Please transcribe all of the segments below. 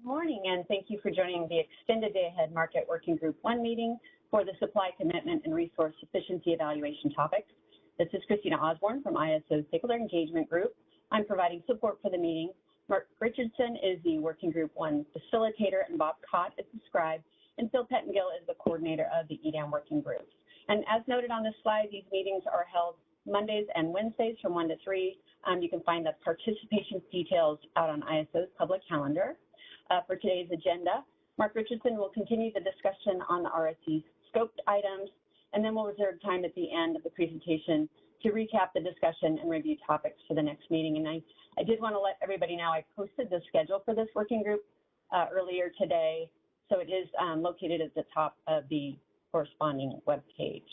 Good morning, and thank you for joining the Extended Day Ahead Market Working Group 1 meeting for the Supply Commitment and Resource Sufficiency Evaluation topics. This is Christina Osborne from ISO's Stakeholder Engagement Group. I'm providing support for the meeting. Mark Richardson is the Working Group 1 facilitator, and Bob Cott is the scribe, and Phil Pettengill is the coordinator of the EDAM working groups. And as noted on this slide, these meetings are held Mondays and Wednesdays from 1 to 3. You can find the participation details out on ISO's public calendar. For today's agenda, Mark Richardson will continue the discussion on the RSC's scoped items, and then we'll reserve time at the end of the presentation to recap the discussion and review topics for the next meeting. And I did want to let everybody know I posted the schedule for this working group earlier today, so it is located at the top of the corresponding web page.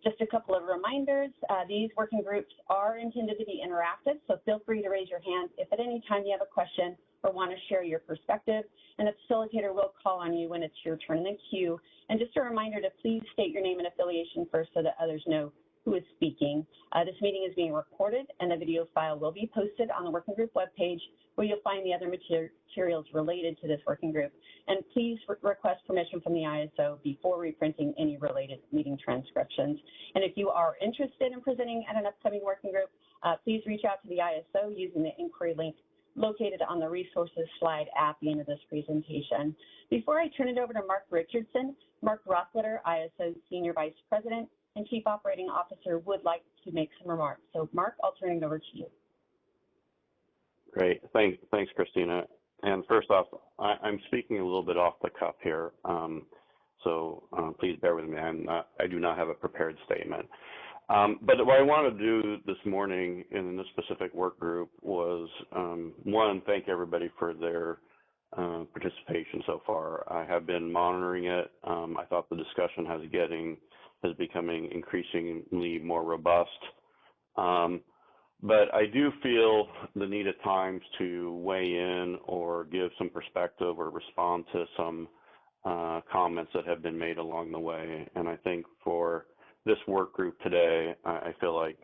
Just a couple of reminders, these working groups are intended to be interactive, so feel free to raise your hand if at any time you have a question or want to share your perspective, and the facilitator will call on you when it's your turn in the queue. And just a reminder to please state your name and affiliation first so that others know who is speaking. This meeting is being recorded, and the video file will be posted on the working group webpage, where you'll find the other materials related to this working group. And please request permission from the ISO before reprinting any related meeting transcriptions. And if you are interested in presenting at an upcoming working group, please reach out to the ISO using the inquiry link located on the resources slide at the end of this presentation. Before I turn it over to Mark Richardson, Mark Rothletter, ISO's Senior Vice President and Chief Operating Officer, would like to make some remarks. So Mark, I'll turn it over to you. Great, thanks Christina. And first off, I'm speaking a little bit off the cuff here, so please bear with me. I do not have a prepared statement. But what I want to do this morning in this specific work group was, one, thank everybody for their participation so far. I have been monitoring it. I thought the discussion is becoming increasingly more robust. But I do feel the need at times to weigh in or give some perspective or respond to some comments that have been made along the way. And I think for this work group today, I feel like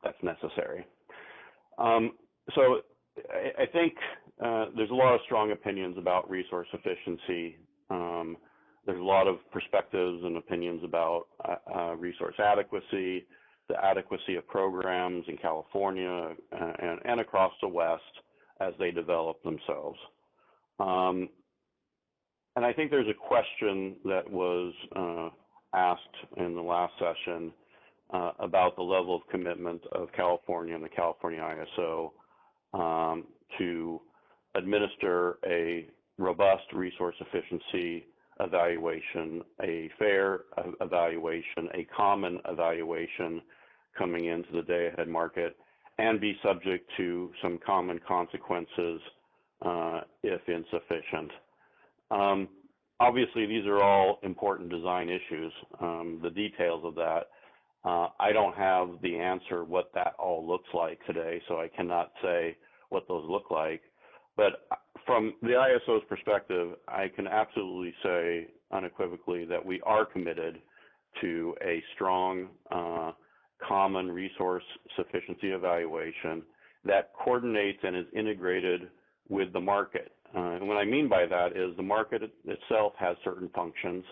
that's necessary. So I think there's a lot of strong opinions about resource efficiency. There's a lot of perspectives and opinions about resource adequacy, the adequacy of programs in California and across the West as they develop themselves. And I think there's a question that was asked in the last session about the level of commitment of California and the California ISO to administer a robust resource efficiency evaluation, a fair evaluation, a common evaluation coming into the day-ahead market, and be subject to some common consequences if insufficient. Obviously, these are all important design issues. The details of that, I don't have the answer what that all looks like today, so I cannot say what those look like. But from the ISO's perspective, I can absolutely say unequivocally that we are committed to a strong common resource sufficiency evaluation that coordinates and is integrated with the market. And what I mean by that is the market itself has certain functions.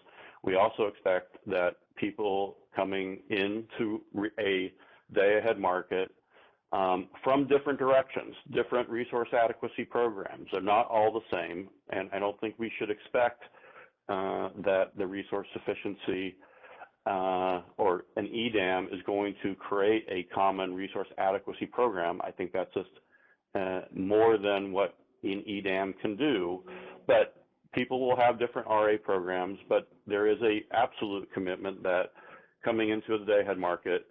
We also expect that people coming into a day-ahead market from different directions, different resource adequacy programs. They're not all the same, and I don't think we should expect that the resource sufficiency or an EDAM is going to create a common resource adequacy program. I think that's just more than what an EDAM can do, but people will have different RA programs, but there is a absolute commitment that coming into the day-ahead market,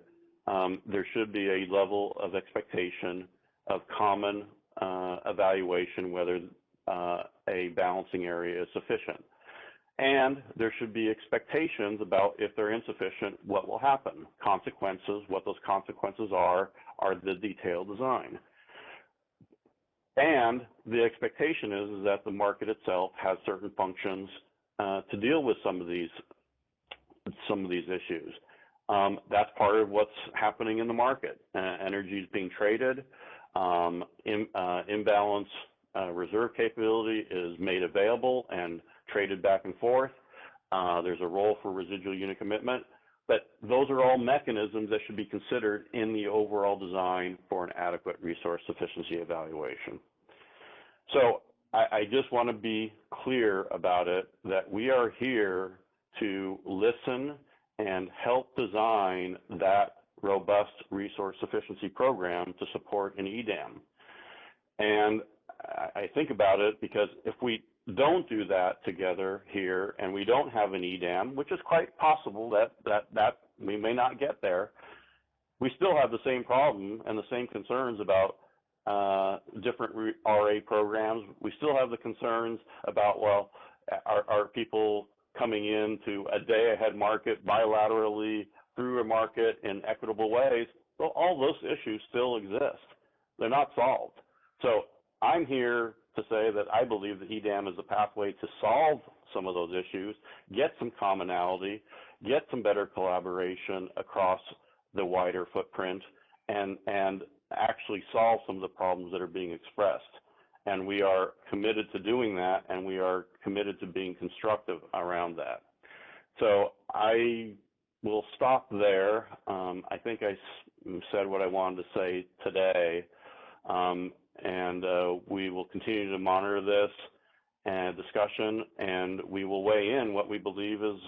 there should be a level of expectation of common evaluation whether a balancing area is sufficient. And there should be expectations about if they're insufficient, what will happen. Consequences, what those consequences are the detailed design. And the expectation is that the market itself has certain functions to deal with some of these issues. That's part of what's happening in the market. Energy is being traded, imbalance reserve capability is made available and traded back and forth. There's a role for residual unit commitment, but those are all mechanisms that should be considered in the overall design for an adequate resource sufficiency evaluation. So I just want to be clear about it, that we are here to listen and help design that robust resource sufficiency program to support an EDAM. And I think about it because if we don't do that together here and we don't have an EDAM, which is quite possible that we may not get there, we still have the same problem and the same concerns about different RA programs. We still have the concerns about, well, are people coming into a day-ahead market bilaterally through a market in equitable ways? Well, all those issues still exist. They're not solved. So I'm here to say that I believe that EDAM is a pathway to solve some of those issues, get some commonality, get some better collaboration across the wider footprint, and actually solve some of the problems that are being expressed. And we are committed to doing that, and we are committed to being constructive around that. So I will stop there. I think I said what I wanted to say today. And we will continue to monitor this and discussion, and we will weigh in what we believe is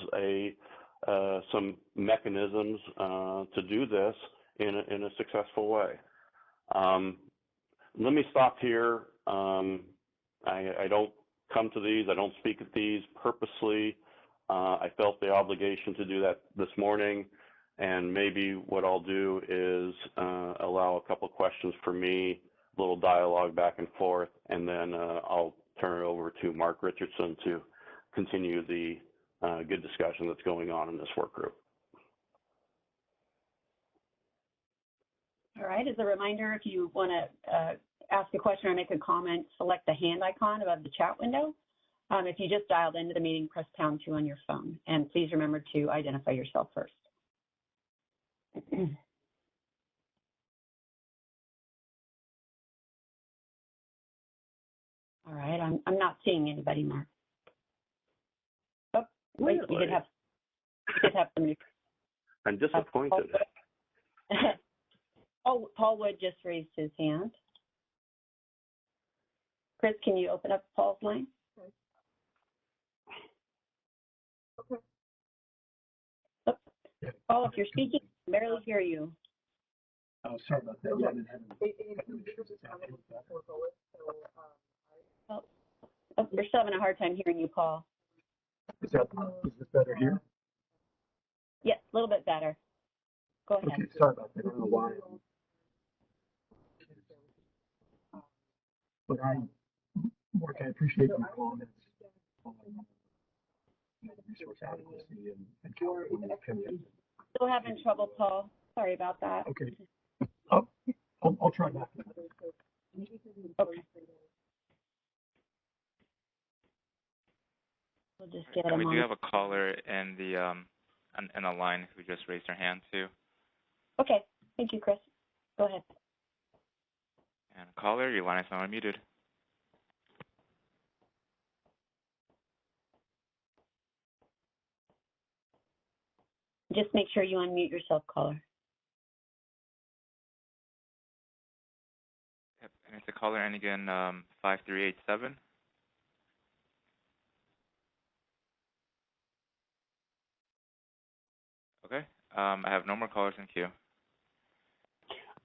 some mechanisms to do this in a successful way. Let me stop here. I don't come to these, I don't speak at these purposely. I felt the obligation to do that this morning, and maybe what I'll do is allow a couple questions for me, a little dialogue back and forth, and then I'll turn it over to Mark Richardson to continue the good discussion that's going on in this work group. All right, as a reminder, if you want to ask a question or make a comment, select the hand icon above the chat window. If you just dialed into the meeting, press #2 on your phone. And please remember to identify yourself first. All right, I'm not seeing anybody, Mark. Oh, wait, really? you did have somebody. I'm disappointed. Paul Wood just raised his hand. Chris, can you open up Paul's line? Okay. Oh, Paul, if you're speaking, I can barely hear you. Oh, sorry about that. Yeah, I didn't have we're still having a hard time hearing you, Paul. is this better here? Yes, a little bit better. Go ahead. Okay, sorry about that. I don't know why. But Mark, I appreciate your comments on resource adequacy and California opinion. Still having trouble, Paul. Sorry about that. Okay. I'll try that. Okay. We'll just get him we on. do have a caller in the line who just raised her hand too. Okay. Thank you, Chris. Go ahead. And caller, your line is now unmuted. Just make sure you unmute yourself, caller. Yep. And it's a caller, and again, 5387. Okay. I have no more callers in queue.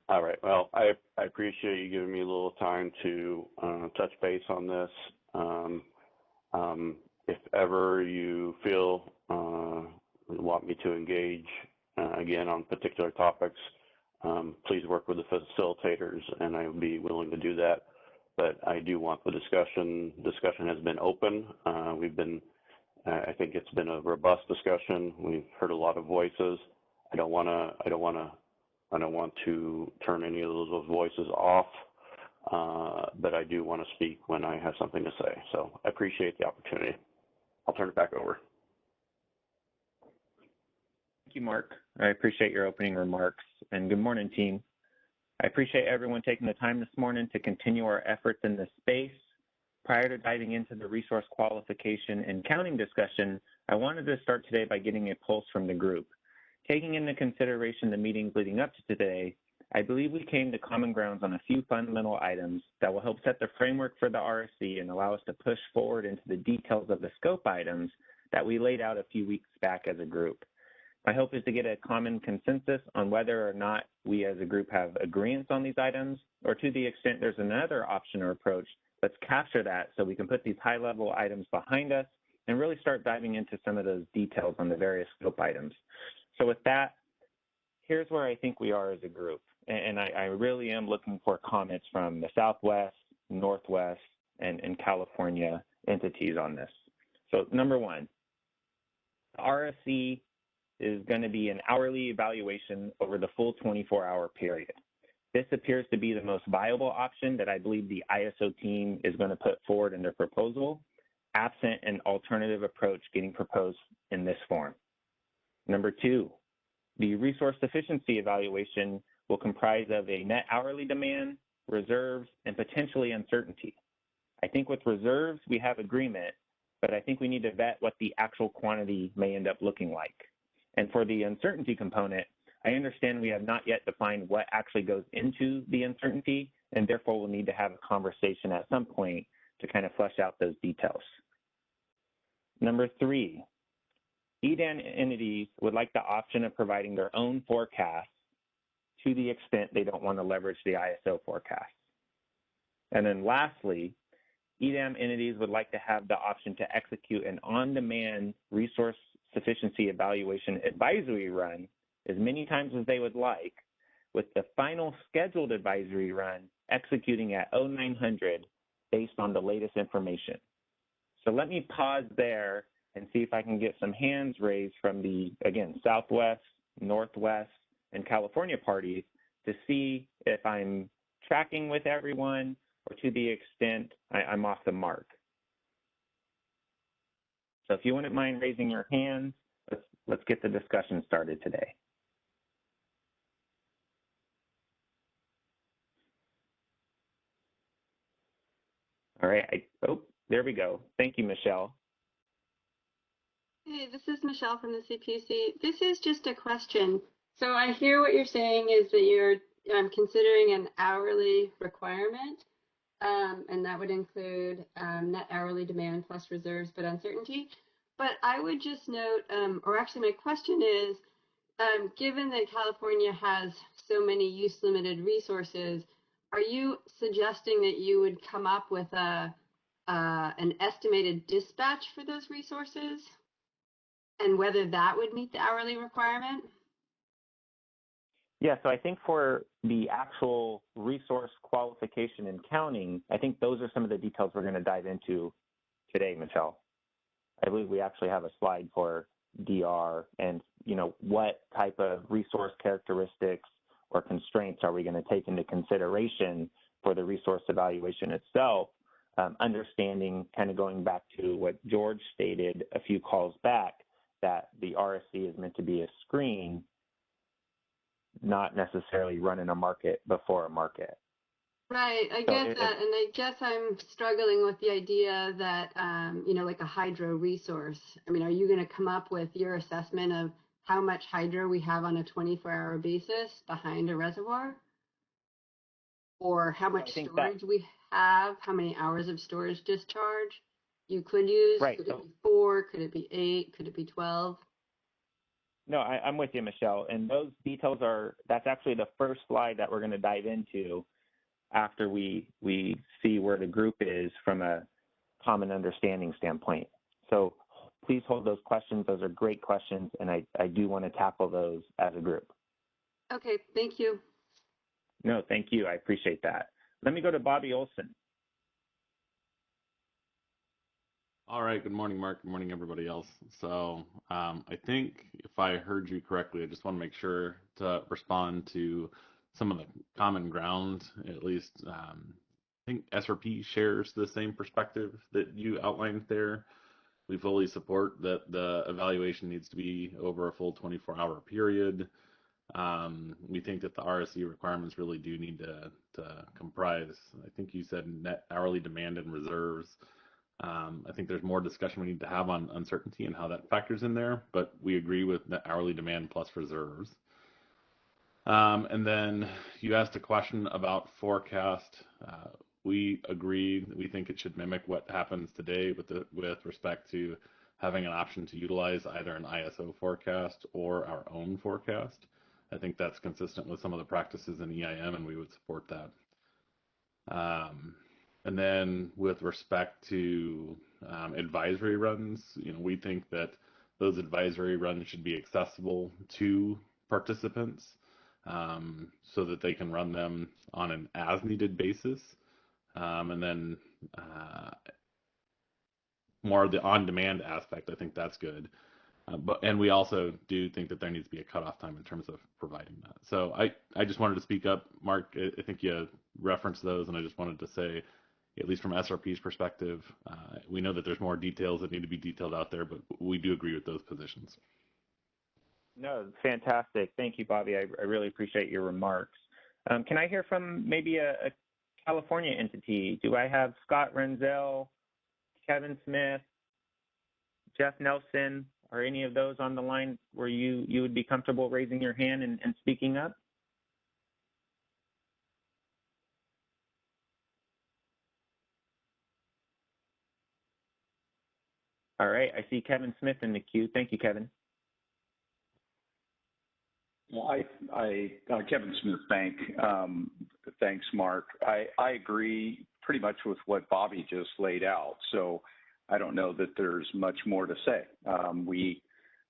All right. Well, I appreciate you giving me a little time to touch base on this. If ever you feel want me to engage again on particular topics, please work with the facilitators, and I would be willing to do that. But I do want the discussion. Discussion has been open. I think it's been a robust discussion. We've heard a lot of voices. I don't want to turn any of those voices off, but I do want to speak when I have something to say. So I appreciate the opportunity. I'll turn it back over. Thank you, Mark. I appreciate your opening remarks, and good morning, team. I appreciate everyone taking the time this morning to continue our efforts in this space prior to diving into the resource qualification and counting discussion, I wanted to start today by getting a pulse from the group. Taking into consideration the meetings leading up to today, I believe we came to common grounds on a few fundamental items that will help set the framework for the RSC and allow us to push forward into the details of the scope items that we laid out a few weeks back as a group. My hope is to get a common consensus on whether or not we as a group have agreements on these items, or to the extent there's another option or approach, let's capture that so we can put these high-level items behind us and really start diving into some of those details on the various scope items. So with that, here's where I think we are as a group. And I really am looking for comments from the Southwest, Northwest, and California entities on this. So number one, the RSC is going to be an hourly evaluation over the full 24-hour period. This appears to be the most viable option that I believe the ISO team is going to put forward in their proposal, absent an alternative approach getting proposed in this form. Number two, the resource sufficiency evaluation will comprise of a net hourly demand, reserves, and potentially uncertainty. I think with reserves, we have agreement, but I think we need to vet what the actual quantity may end up looking like. And for the uncertainty component, I understand we have not yet defined what actually goes into the uncertainty, and therefore we'll need to have a conversation at some point to kind of flesh out those details. Number three, EDAM entities would like the option of providing their own forecasts to the extent they don't want to leverage the ISO forecast. And then lastly, EDAM entities would like to have the option to execute an on-demand resource sufficiency evaluation advisory run as many times as they would like, with the final scheduled advisory run executing at 0900 based on the latest information. So let me pause there and see if I can get some hands raised from the, again, Southwest, Northwest, and California parties to see if I'm tracking with everyone or to the extent I'm off the mark. So if you wouldn't mind raising your hands, let's get the discussion started today. All right, oh, there we go. Thank you, Michelle. Hey, this is Michelle from the CPC. This is just a question. So I hear what you're saying is that you're considering an hourly requirement, and that would include net hourly demand plus reserves but uncertainty. But I would just note, or actually my question is, given that California has so many use-limited resources, are you suggesting that you would come up with an estimated dispatch for those resources, and whether that would meet the hourly requirement? Yeah, so I think for the actual resource qualification and counting, I think those are some of the details we're going to dive into today, Michelle. I believe we actually have a slide for DR and, you know, what type of resource characteristics or constraints are we going to take into consideration for the resource evaluation itself, understanding, kind of going back to what George stated a few calls back, that the RSC is meant to be a screen, not necessarily running a market before a market. Right, I get that, and I guess I'm struggling with the idea that, you know, like a hydro resource. I mean, are you going to come up with your assessment of how much hydro we have on a 24-hour basis behind a reservoir? Or how much storage we have, how many hours of storage discharge you could use? Right. Could it be 4? Could it be 8? Could it be 12? No, I'm with you, Michelle. And those details that's actually the first slide that we're going to dive into after we see where the group is from a common understanding standpoint. So please hold those questions. Those are great questions, and I do want to tackle those as a group. Okay, thank you. No, thank you. I appreciate that. Let me go to Bobby Olson. All right. Good morning, Mark. Good morning, everybody else. So I think if I heard you correctly, I just want to make sure to respond to some of the common ground. At least I think SRP shares the same perspective that you outlined there. We fully support that the evaluation needs to be over a full 24-hour period. We think that the RSE requirements really do need to comprise, I think you said net hourly demand and reserves. I think there's more discussion we need to have on uncertainty and how that factors in there, but we agree with net hourly demand plus reserves. And then you asked a question about forecast. We agree. We think it should mimic what happens today with respect to having an option to utilize either an ISO forecast or our own forecast. I think that's consistent with some of the practices in EIM, and we would support that. And then with respect to advisory runs, we think that those advisory runs should be accessible to participants so that they can run them on an as-needed basis. And then more of the on-demand aspect, I think that's good. And we also do think that there needs to be a cutoff time in terms of providing that. So I just wanted to speak up, Mark. I think you referenced those, and I just wanted to say, at least from SRP's perspective, we know that there's more details that need to be detailed out there, but we do agree with those positions. No, fantastic. Thank you, Bobby. I really appreciate your remarks. Can I hear from maybe a California entity? Do I have Scott Renzel, Kevin Smith, Jeff Nelson, or any of those on the line where you would be comfortable raising your hand and speaking up? All right, I see Kevin Smith in the queue. Thank you, Kevin. Well, Kevin Smith Bank. Thanks, Mark. I agree pretty much with what Bobby just laid out. So I don't know that there's much more to say. We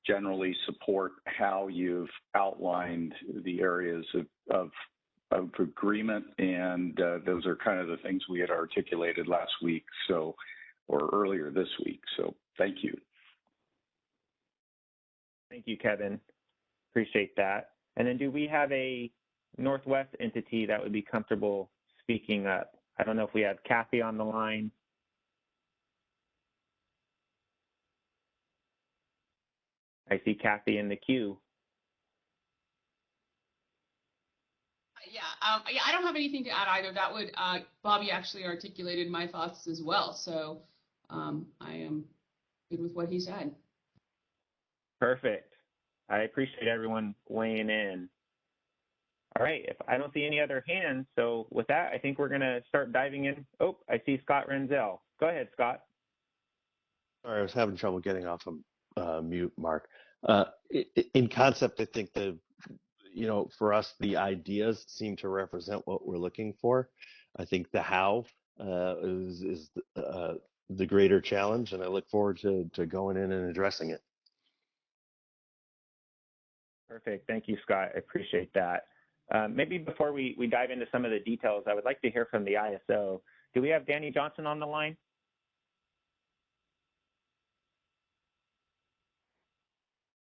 generally support how you've outlined the areas of agreement, and those are kind of the things we had articulated last week, or earlier this week. So thank you. Thank you, Kevin. Appreciate that. And then do we have a Northwest entity that would be comfortable speaking up? I don't know if we have Kathy on the line. I see Kathy in the queue. Yeah, I don't have anything to add either. That would, Bobby actually articulated my thoughts as well. So I am good with what he said. Perfect. I appreciate everyone weighing in. All right, if I don't see any other hands, so with that, I think we're going to start diving in. Oh, I see Scott Renzel. Go ahead, Scott. Sorry, I was having trouble getting off of mute, Mark. In concept, I think for us, the ideas seem to represent what we're looking for. I think the how is the greater challenge, and I look forward to going in and addressing it. Perfect. Thank you, Scott. I appreciate that. Maybe before we dive into some of the details, I would like to hear from the ISO. Do we have Danny Johnson on the line?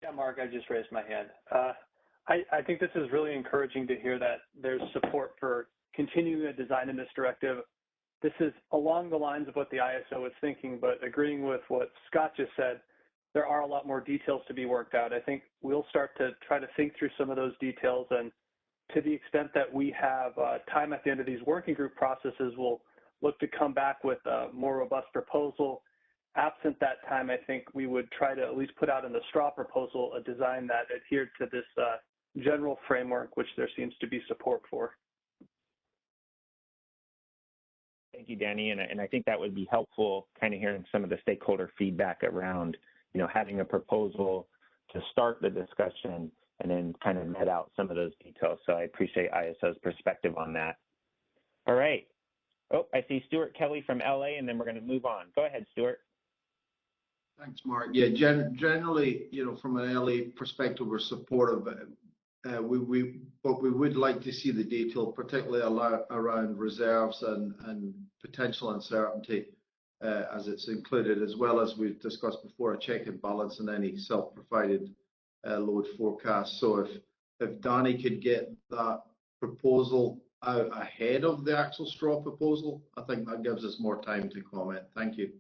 Yeah, Mark, I just raised my hand. I think this is really encouraging to hear that there's support for continuing a design in this directive. This is along the lines of what the ISO is thinking, but agreeing with what Scott just said, there are a lot more details to be worked out. I think we'll start to try to think through some of those details, and to the extent that we have time at the end of these working group processes, we'll look to come back with a more robust proposal. Absent that time, I think we would try to at least put out in the straw proposal a design that adhered to this general framework, which there seems to be support for. Thank you, Danny. And I think that would be helpful, kind of hearing some of the stakeholder feedback around, having a proposal to start the discussion and then kind of net out some of those details. So I appreciate ISO's perspective on that. All right. Oh, I see Stuart Kelly from LA, and then we're going to move on. Go ahead, Stuart. Thanks, Mark. Yeah, generally, from an LA perspective, we're supportive. But we would like to see the detail, particularly around reserves and potential uncertainty as it's included, as well as we've discussed before, a check and balance and any self-provided load forecast. So if Danny could get that proposal out ahead of the actual straw proposal, I think that gives us more time to comment. Thank you.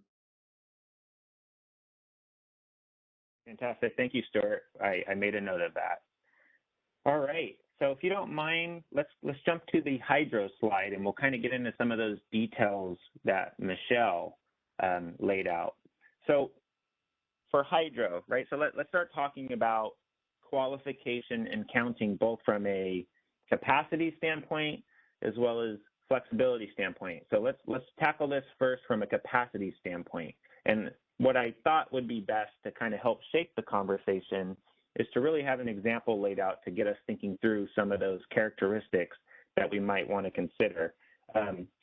Fantastic. Thank you, Stuart. I made a note of that. All right. So if you don't mind, let's jump to the hydro slide, and we'll kind of get into some of those details that Michelle laid out. So for hydro, right? So let's start talking about qualification and counting, both from a capacity standpoint as well as flexibility standpoint. So let's tackle this first from a capacity standpoint. And what I thought would be best to kind of help shape the conversation is to really have an example laid out to get us thinking through some of those characteristics that we might want to consider.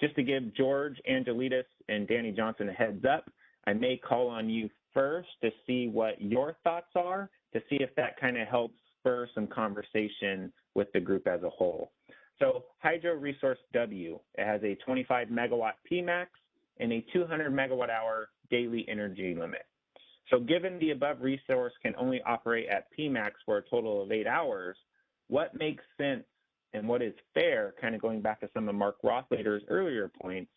Just to give George Angelides and Danny Johnson a heads up, I may call on you first to see what your thoughts are, to see if that kind of helps spur some conversation with the group as a whole. So Hydro Resource W, it has a 25 megawatt Pmax and a 200 megawatt hour daily energy limit. So given the above resource can only operate at Pmax for a total of 8 hours, what makes sense and what is fair, kind of going back to some of Mark Rothlader's earlier points,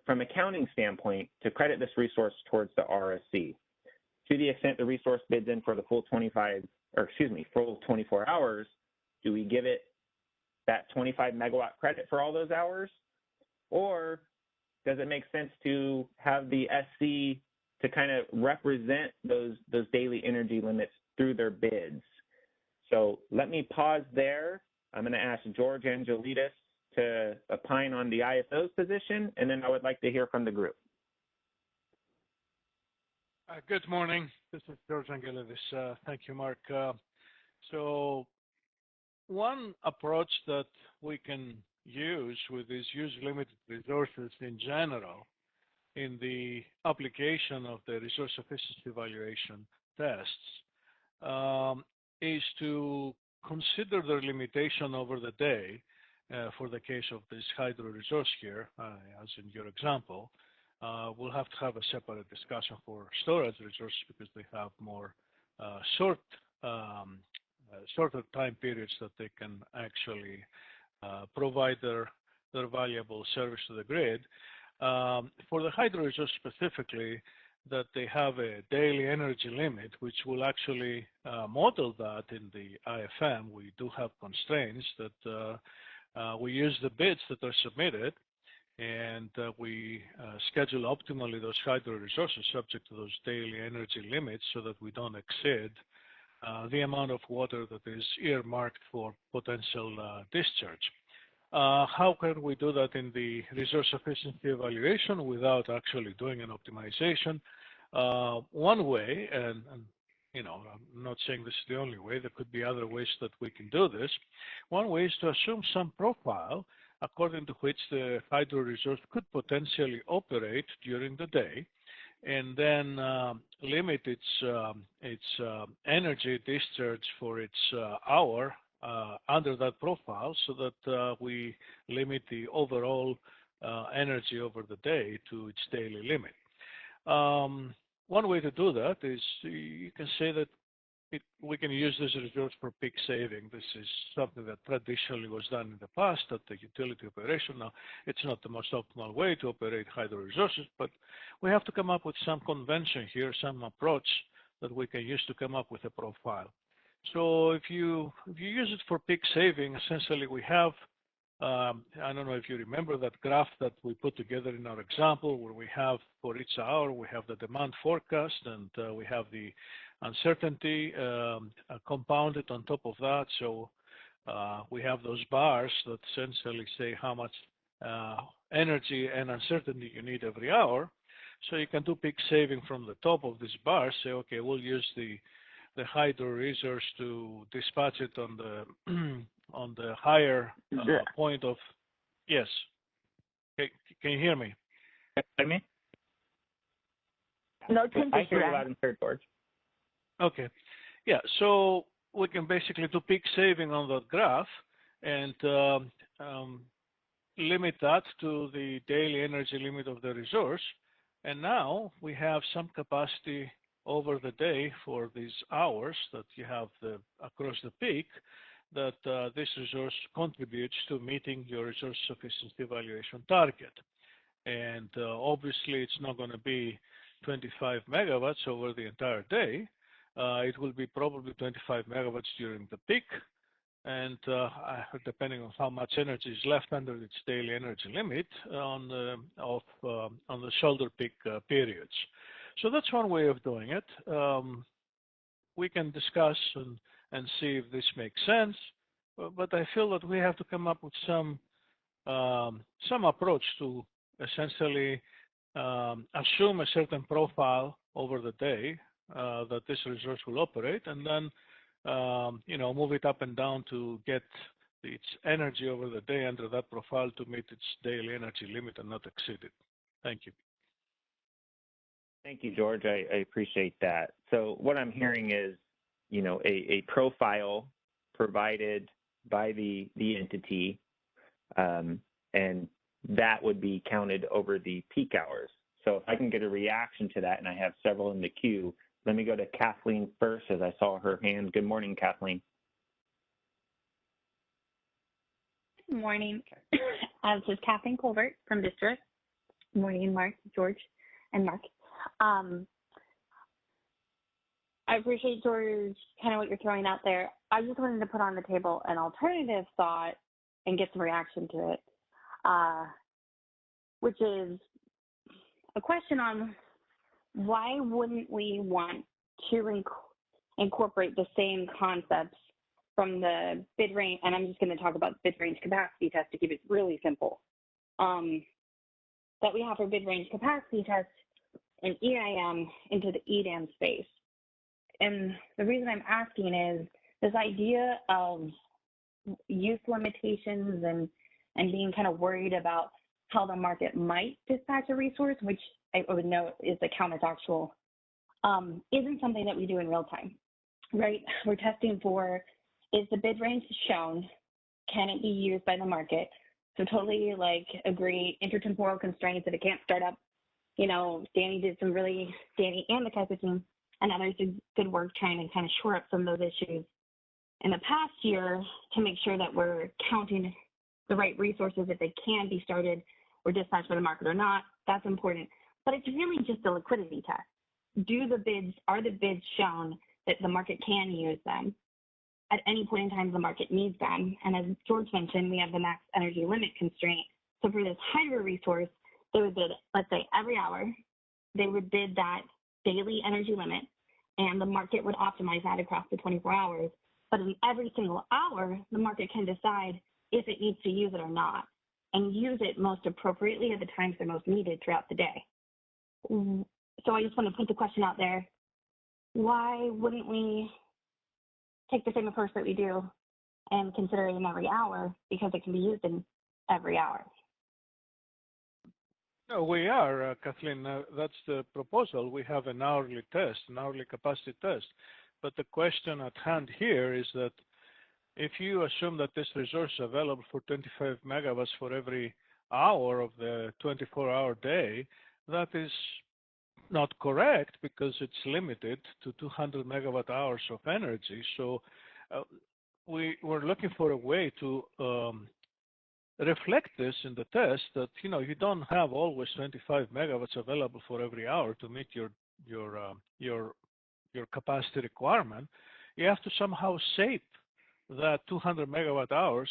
from a counting standpoint, to credit this resource towards the RSC? To the extent the resource bids in for the full 24 hours, do we give it that 25 megawatt credit for all those hours? Or does it make sense to have the SC to kind of represent those daily energy limits through their bids? So let me pause there. I'm going to ask George Angelides to opine on the ISO's position, and then I would like to hear from the group. Good morning. This is George Angelides. Thank you, Mark. So one approach that we can use with these use-limited resources in general in the application of the resource sufficiency evaluation tests is to consider their limitation over the day. For the case of this hydro resource here, as in your example, we'll have to have a separate discussion for storage resources because they have more shorter time periods that they can actually provide their valuable service to the grid. For the hydro resource specifically, that they have a daily energy limit, which will actually model that in the IFM. We do have constraints that we use the bids that are submitted, and we schedule optimally those hydro resources subject to those daily energy limits so that we don't exceed the amount of water that is earmarked for potential discharge. How can we do that in the resource sufficiency evaluation without actually doing an optimization? One way, and you know, I'm not saying this is the only way, there could be other ways that we can do this. One way is to assume some profile according to which the hydro resource could potentially operate during the day, and then limit its energy discharge for its hour under that profile, so that we limit the overall energy over the day to its daily limit. One way to do that is you can say that we can use this resource for peak saving. This is something that traditionally was done in the past at the utility operation. Now, it's not the most optimal way to operate hydro resources, but we have to come up with some convention here, some approach that we can use to come up with a profile. So if you use it for peak saving, essentially we have, I don't know if you remember that graph that we put together in our example, where we have for each hour, we have the demand forecast, and we have the uncertainty compounded on top of that. So we have those bars that essentially say how much energy and uncertainty you need every hour. So you can do peak saving from the top of this bar, say, okay, we'll use the hydro resource to dispatch it on the higher point of, yes. Okay, can you hear me? Hear me? No, I hear you loud and clear, George. Okay, yeah, so we can basically do peak saving on that graph and limit that to the daily energy limit of the resource. And now we have some capacity over the day for these hours that you have across the peak, that this resource contributes to meeting your resource sufficiency evaluation target. And obviously it's not going to be 25 megawatts over the entire day. It will be probably 25 megawatts during the peak, and depending on how much energy is left under its daily energy limit on the shoulder peak periods. So that's one way of doing it. We can discuss and see if this makes sense, but I feel that we have to come up with some approach to essentially assume a certain profile over the day that this resource will operate, and then move it up and down to get its energy over the day under that profile to meet its daily energy limit and not exceed it. Thank you. Thank you, George. I appreciate that. So what I'm hearing is, a profile provided by the entity, and that would be counted over the peak hours. So if I can get a reaction to that, and I have several in the queue, let me go to Kathleen first, as I saw her hand. Good morning, Kathleen. Good morning. This is Kathleen Colbert from District. Good morning, Mark, George, and Mark. I appreciate, George, kind of what you're throwing out there. I just wanted to put on the table an alternative thought and get some reaction to it, which is a question on why wouldn't we want to incorporate the same concepts from the bid range, and I'm just going to talk about bid range capacity test to keep it really simple, that we have for bid range capacity test and EIM into the EDAM space. And the reason I'm asking is this idea of use limitations and being kind of worried about how the market might dispatch a resource, which I would note is the counterfactual, isn't something that we do in real time, right? We're testing for, is the bid range shown? Can it be used by the market? So totally agree, intertemporal constraints, if it can't start up. Danny and the Kaiser team and others did good work trying to kind of shore up some of those issues in the past year to make sure that we're counting the right resources if they can be started or dispatched by the market or not. That's important. But it's really just a liquidity test. Are the bids shown that the market can use them? At any point in time, the market needs them. And as George mentioned, we have the max energy limit constraint. So for this hydro resource, they would bid, let's say, every hour. They would bid that daily energy limit, and the market would optimize that across the 24 hours. But in every single hour, the market can decide if it needs to use it or not, and use it most appropriately at the times they're most needed throughout the day. So I just want to put the question out there. Why wouldn't we take the same approach that we do and consider it in every hour, because it can be used in every hour? No, we are, Kathleen. That's the proposal. We have an hourly test, an hourly capacity test. But the question at hand here is that if you assume that this resource is available for 25 megawatts for every hour of the 24-hour day, that is not correct, because it's limited to 200 megawatt hours of energy. So we're looking for a way to reflect this in the test, that you don't have always 25 megawatts available for every hour to meet your capacity requirement. You have to somehow shape that 200 megawatt hours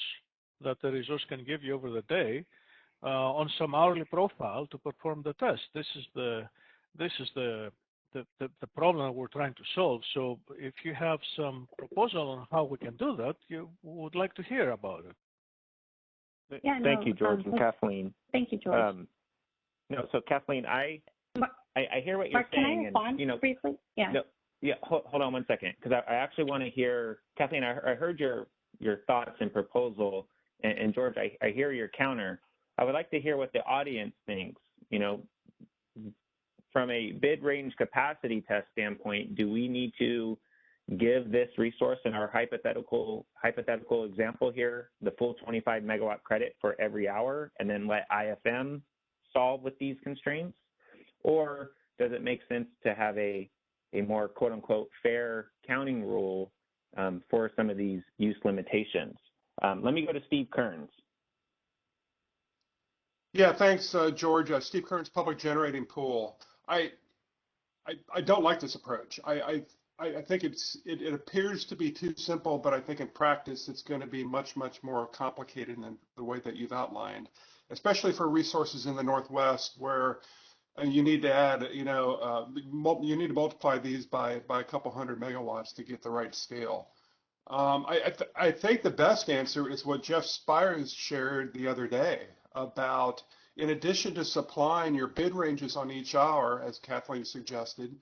that the resource can give you over the day on some hourly profile to perform the test. This is the problem that we're trying to solve. So if you have some proposal on how we can do that, you would like to hear about it. Thank you, George and Kathleen. Thank you, George. So Kathleen, I hear what you're Mark, saying. Can I respond briefly? Yeah. No, yeah. Hold on one second, because I actually want to hear, Kathleen. I heard your thoughts and proposal, and George, I hear your counter. I would like to hear what the audience thinks. From a bid range capacity test standpoint, do we need to give this resource in our hypothetical example here the full 25 megawatt credit for every hour, and then let IFM solve with these constraints? Or does it make sense to have a more quote unquote fair counting rule for some of these use limitations? Let me go to Steve Kearns. Yeah, thanks, George. Steve Kearns, Public Generating Pool. I don't like this approach. I I think it appears to be too simple, but I think in practice it's going to be much, much more complicated than the way that you've outlined, especially for resources in the Northwest where you need to add, you need to multiply these by a couple hundred megawatts to get the right scale. I think the best answer is what Jeff Spires shared the other day about, in addition to supplying your bid ranges on each hour, as Kathleen suggested,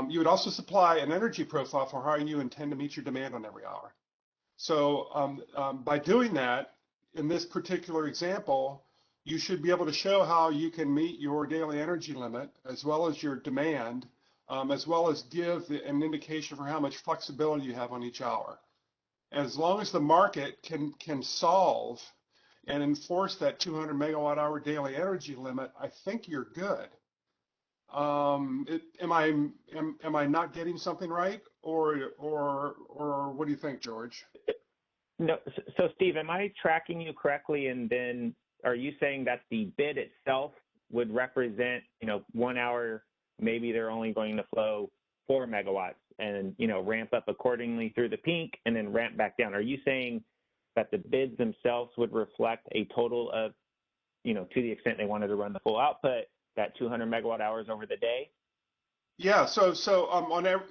you would also supply an energy profile for how you intend to meet your demand on every hour. So by doing that, in this particular example, you should be able to show how you can meet your daily energy limit as well as your demand, as well as give an indication for how much flexibility you have on each hour. As long as the market can solve and enforce that 200 megawatt hour daily energy limit, I think you're good. Am I not getting something right, or what do you think, George? No. So Steve, am I tracking you correctly? And then are you saying that the bid itself would represent, 1 hour, maybe they're only going to flow 4 megawatts and, ramp up accordingly through the peak and then ramp back down? Are you saying that the bids themselves would reflect a total of, to the extent they wanted to run the full output, that 200 megawatt hours over the day? Yeah. So on every,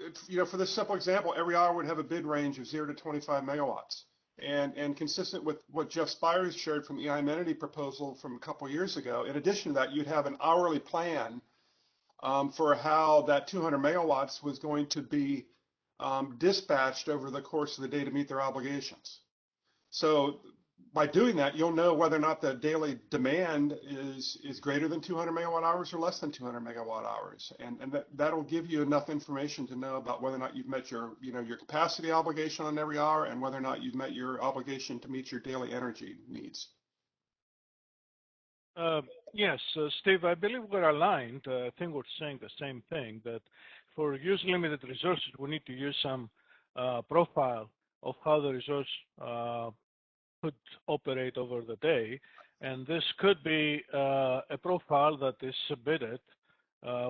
for this simple example, every hour would have a bid range of 0 to 25 megawatts. And consistent with what Jeff Spires shared from the amenity proposal from a couple of years ago, in addition to that, you'd have an hourly plan for how that 200 megawatts was going to be dispatched over the course of the day to meet their obligations. So by doing that, you'll know whether or not the daily demand is greater than 200 megawatt hours or less than 200 megawatt hours, and that'll give you enough information to know about whether or not you've met your your capacity obligation on every hour, and whether or not you've met your obligation to meet your daily energy needs. Yes, Steve, I believe we're aligned. I think we're saying the same thing, that for use limited resources, we need to use some profile of how the resource could operate over the day. And this could be a profile that is submitted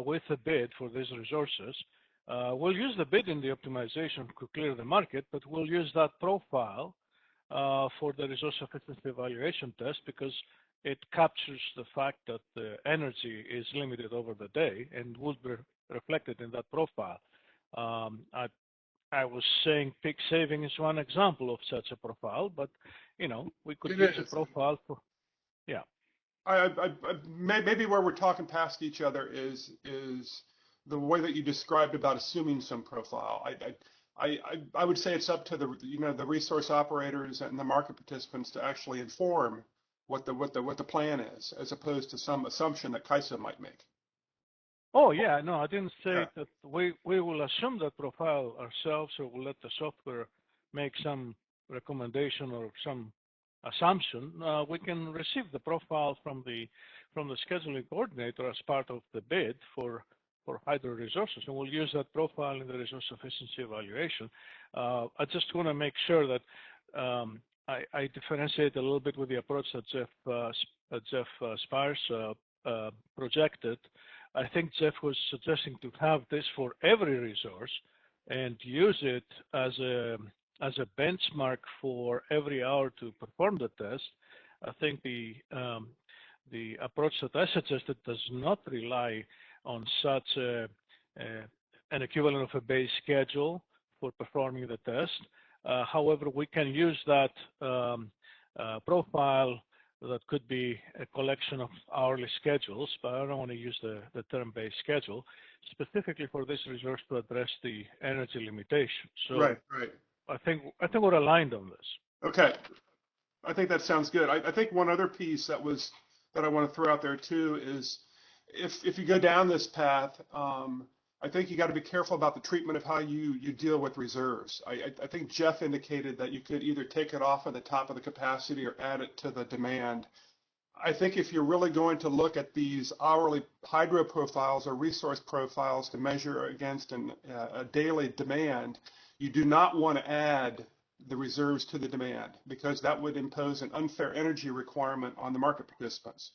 with a bid for these resources. We'll use the bid in the optimization to clear the market, but we'll use that profile for the resource efficiency evaluation test because it captures the fact that the energy is limited over the day and will be reflected in that profile. I was saying peak saving is one example of such a profile, but we could use a profile for, yeah. Maybe where we're talking past each other is the way that you described about assuming some profile. I would say it's up to the resource operators and the market participants to actually inform what the plan is, as opposed to some assumption that CAISO might make. Oh yeah, no, I didn't say that we will assume that profile ourselves, or we'll let the software make some recommendation or some assumption. We can receive the profile from the scheduling coordinator as part of the bid for hydro resources, and we'll use that profile in the resource efficiency evaluation. I just want to make sure that I differentiate a little bit with the approach that Jeff Spires projected. I think Jeff was suggesting to have this for every resource and use it as a benchmark for every hour to perform the test. I think the approach that I suggested does not rely on such an equivalent of a base schedule for performing the test. However, we can use that profile that could be a collection of hourly schedules, but I don't want to use the term base schedule, specifically for this resource to address the energy limitation. So right. I think we're aligned on this. Okay, I think that sounds good. I think one other piece that I want to throw out there too is if you go down this path, I think you got to be careful about the treatment of how you deal with reserves. I think Jeff indicated that you could either take it off of the top of the capacity or add it to the demand. I think if you're really going to look at these hourly hydro profiles or resource profiles to measure against a daily demand, you do not want to add the reserves to the demand, because that would impose an unfair energy requirement on the market participants,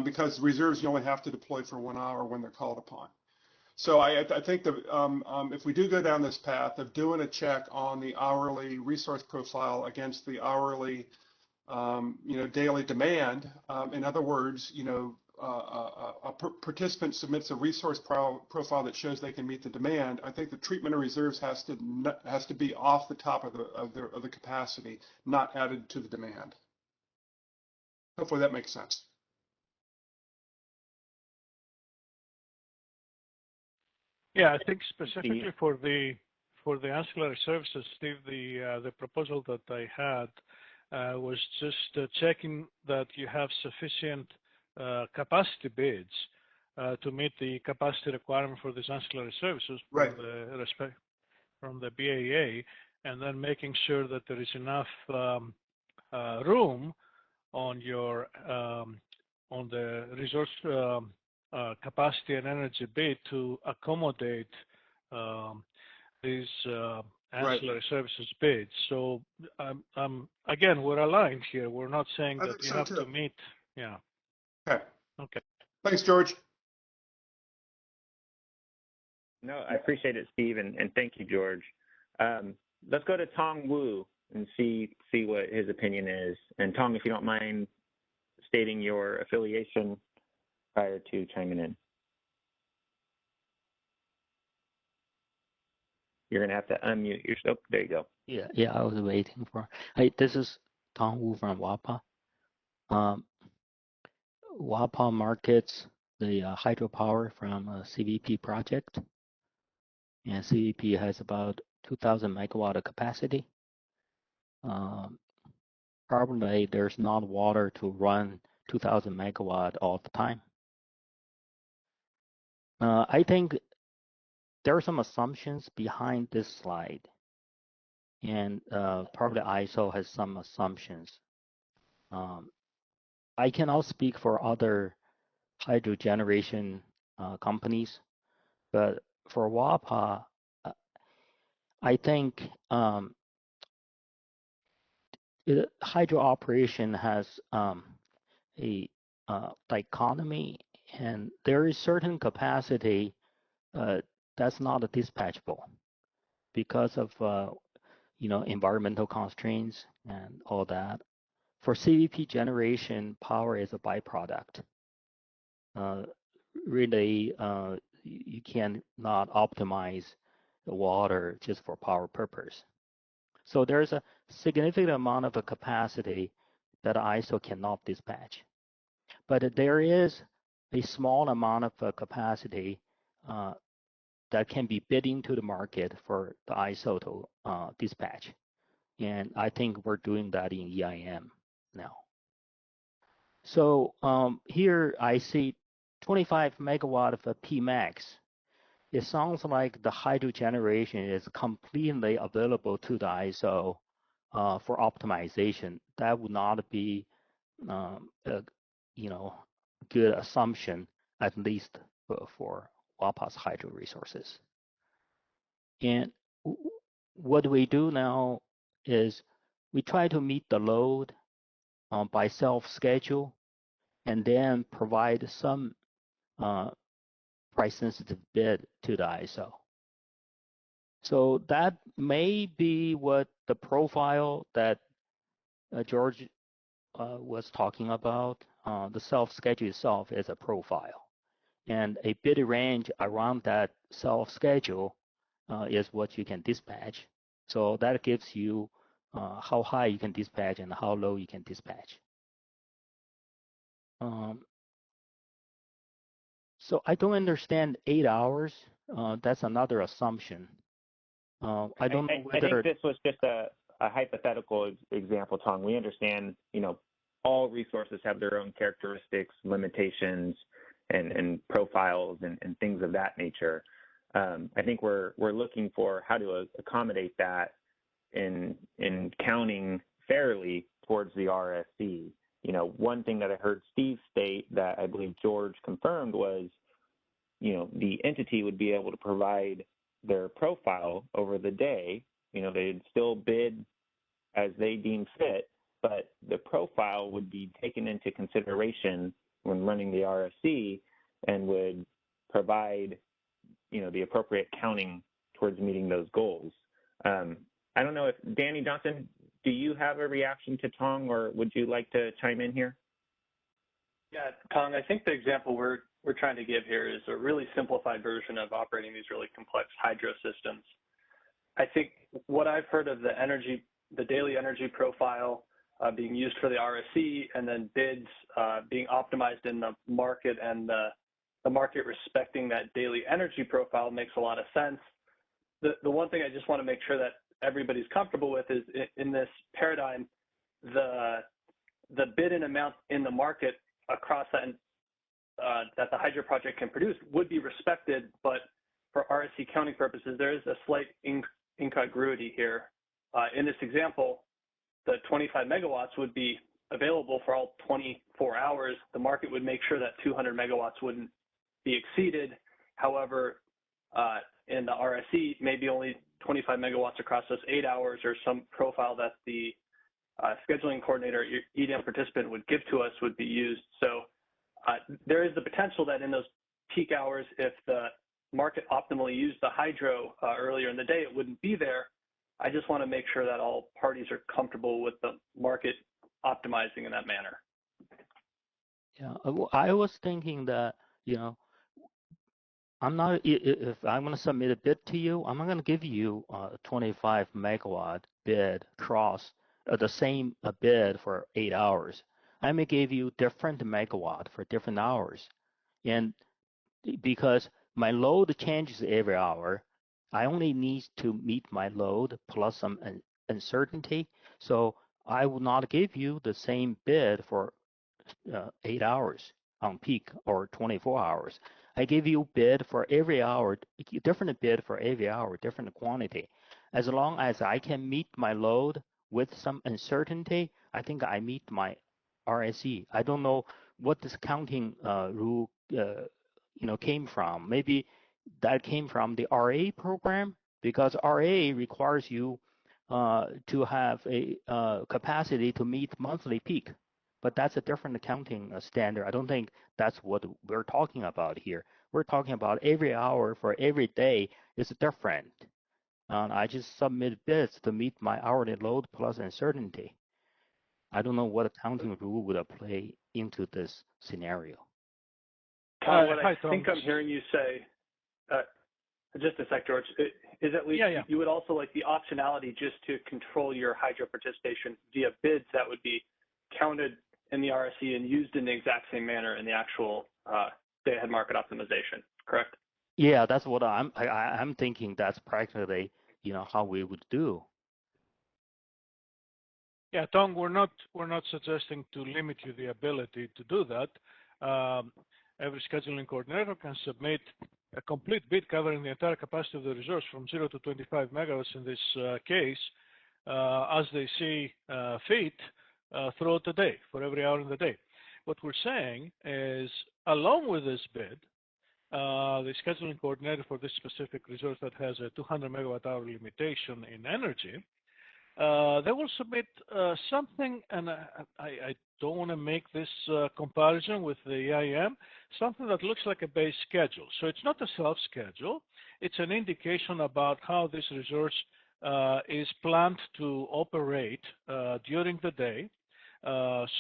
because reserves you only have to deploy for 1 hour when they're called upon. So I think that if we do go down this path of doing a check on the hourly resource profile against the hourly, daily demand, in other words, a participant submits a resource profile that shows they can meet the demand. I think the treatment of reserves has to be off the top of the capacity, not added to the demand. Hopefully that makes sense. Yeah, I think specifically for the ancillary services, Steve, the proposal that I had was just checking that you have sufficient capacity bids to meet the capacity requirement for these ancillary services from the BAA, and then making sure that there is enough room on your on the resource capacity and energy bid to accommodate these ancillary services bids. So again, we're aligned here. We're not saying that you have to meet. Yeah. Okay. Okay. Thanks, George. No, I appreciate it, Steve, and thank you, George. Let's go to Tong Wu and see what his opinion is. And Tong, if you don't mind stating your affiliation prior to chiming in. You're going to have to unmute yourself. Oh, there you go. Yeah, I was waiting for. Hey, this is Tong Wu from WAPA. WAPA markets the hydropower from a CVP project. And CVP has about 2,000 megawatt of capacity. Probably there's not water to run 2,000 megawatt all the time. I think there are some assumptions behind this slide. And probably ISO has some assumptions. I cannot speak for other hydro generation companies, but for WAPA, I think hydro operation has a dichotomy, and there is certain capacity that's not dispatchable because of environmental constraints and all that. For CVP generation, power is a byproduct. Really, you cannot optimize the water just for power purpose. So there's a significant amount of a capacity that ISO cannot dispatch. But there is a small amount of capacity that can be bid into the market for the ISO to dispatch. And I think we're doing that in EIM now. So here I see 25 megawatt of a PMAX. It sounds like the hydro generation is completely available to the ISO for optimization. That would not be a good assumption, at least for WAPA's hydro resources. And what we do now is we try to meet the load by self-schedule and then provide some price-sensitive bid to the ISO. So that may be what the profile that George was talking about. The self-schedule itself is a profile. And a bid range around that self-schedule is what you can dispatch. So that gives you how high you can dispatch and how low you can dispatch. So I don't understand 8 hours. That's another assumption. I don't know whether... I think this was just a hypothetical example, Tong. We understand, all resources have their own characteristics, limitations, and profiles and things of that nature. I think we're looking for how to accommodate that in counting fairly towards the RSC. One thing that I heard Steve state that I believe George confirmed was, the entity would be able to provide their profile over the day. They'd still bid as they deem fit, but the profile would be taken into consideration when running the RSC and would provide the appropriate counting towards meeting those goals. I don't know if Danny Johnson, do you have a reaction to Tong, or would you like to chime in here? Yeah, Tong, I think the example we're trying to give here is a really simplified version of operating these really complex hydro systems. I think what I've heard of the daily energy profile being used for the RSE, and then bids being optimized in the market, and the market respecting that daily energy profile makes a lot of sense. The one thing I just want to make sure that everybody's comfortable with is in this paradigm, the bid and amount in the market across that the hydro project can produce would be respected, but for RSE counting purposes, there is a slight incongruity here. In this example, the 25 megawatts would be available for all 24 hours. The market would make sure that 200 megawatts wouldn't be exceeded. However, in the RSE, maybe only 25 megawatts across those 8 hours, or some profile that the scheduling coordinator, EDAM participant, would give to us would be used. So there is the potential that in those peak hours, if the market optimally used the hydro earlier in the day, it wouldn't be there. I just want to make sure that all parties are comfortable with the market optimizing in that manner. Yeah, I was thinking that, I'm not, if I'm going to submit a bid to you, I'm not going to give you a 25 megawatt bid across the same bid for 8 hours. I may give you different megawatt for different hours. And because my load changes every hour, I only need to meet my load plus some uncertainty. So I will not give you the same bid for 8 hours on peak or 24 hours. I give you bid for every hour, different bid for every hour, different quantity. As long as I can meet my load with some uncertainty, I think I meet my RSE. I don't know what this counting rule came from. Maybe that came from the RA program, because RA requires you to have a capacity to meet monthly peak. But that's a different accounting standard. I don't think that's what we're talking about here. We're talking about every hour for every day is different. I just submit bids to meet my hourly load plus uncertainty. I don't know what accounting rule would play into this scenario. Tom, what I think I'm hearing you say, just a sec, George, is at least you would also like the optionality just to control your hydro participation via bids that would be counted in the RSE and used in the exact same manner in the actual day-ahead market optimization, correct? Yeah, that's what I'm thinking. That's practically, how we would do. Yeah, Tom, we're not suggesting to limit you the ability to do that. Every scheduling coordinator can submit a complete bid covering the entire capacity of the resource from 0 to 25 megawatts in this case, as they see fit throughout the day, for every hour in the day. What we're saying is, along with this bid, the scheduling coordinator for this specific resource that has a 200 megawatt hour limitation in energy, they will submit something, and I don't want to make this comparison with the EIM, something that looks like a base schedule. So it's not a self-schedule. It's an indication about how this resource is planned to operate during the day.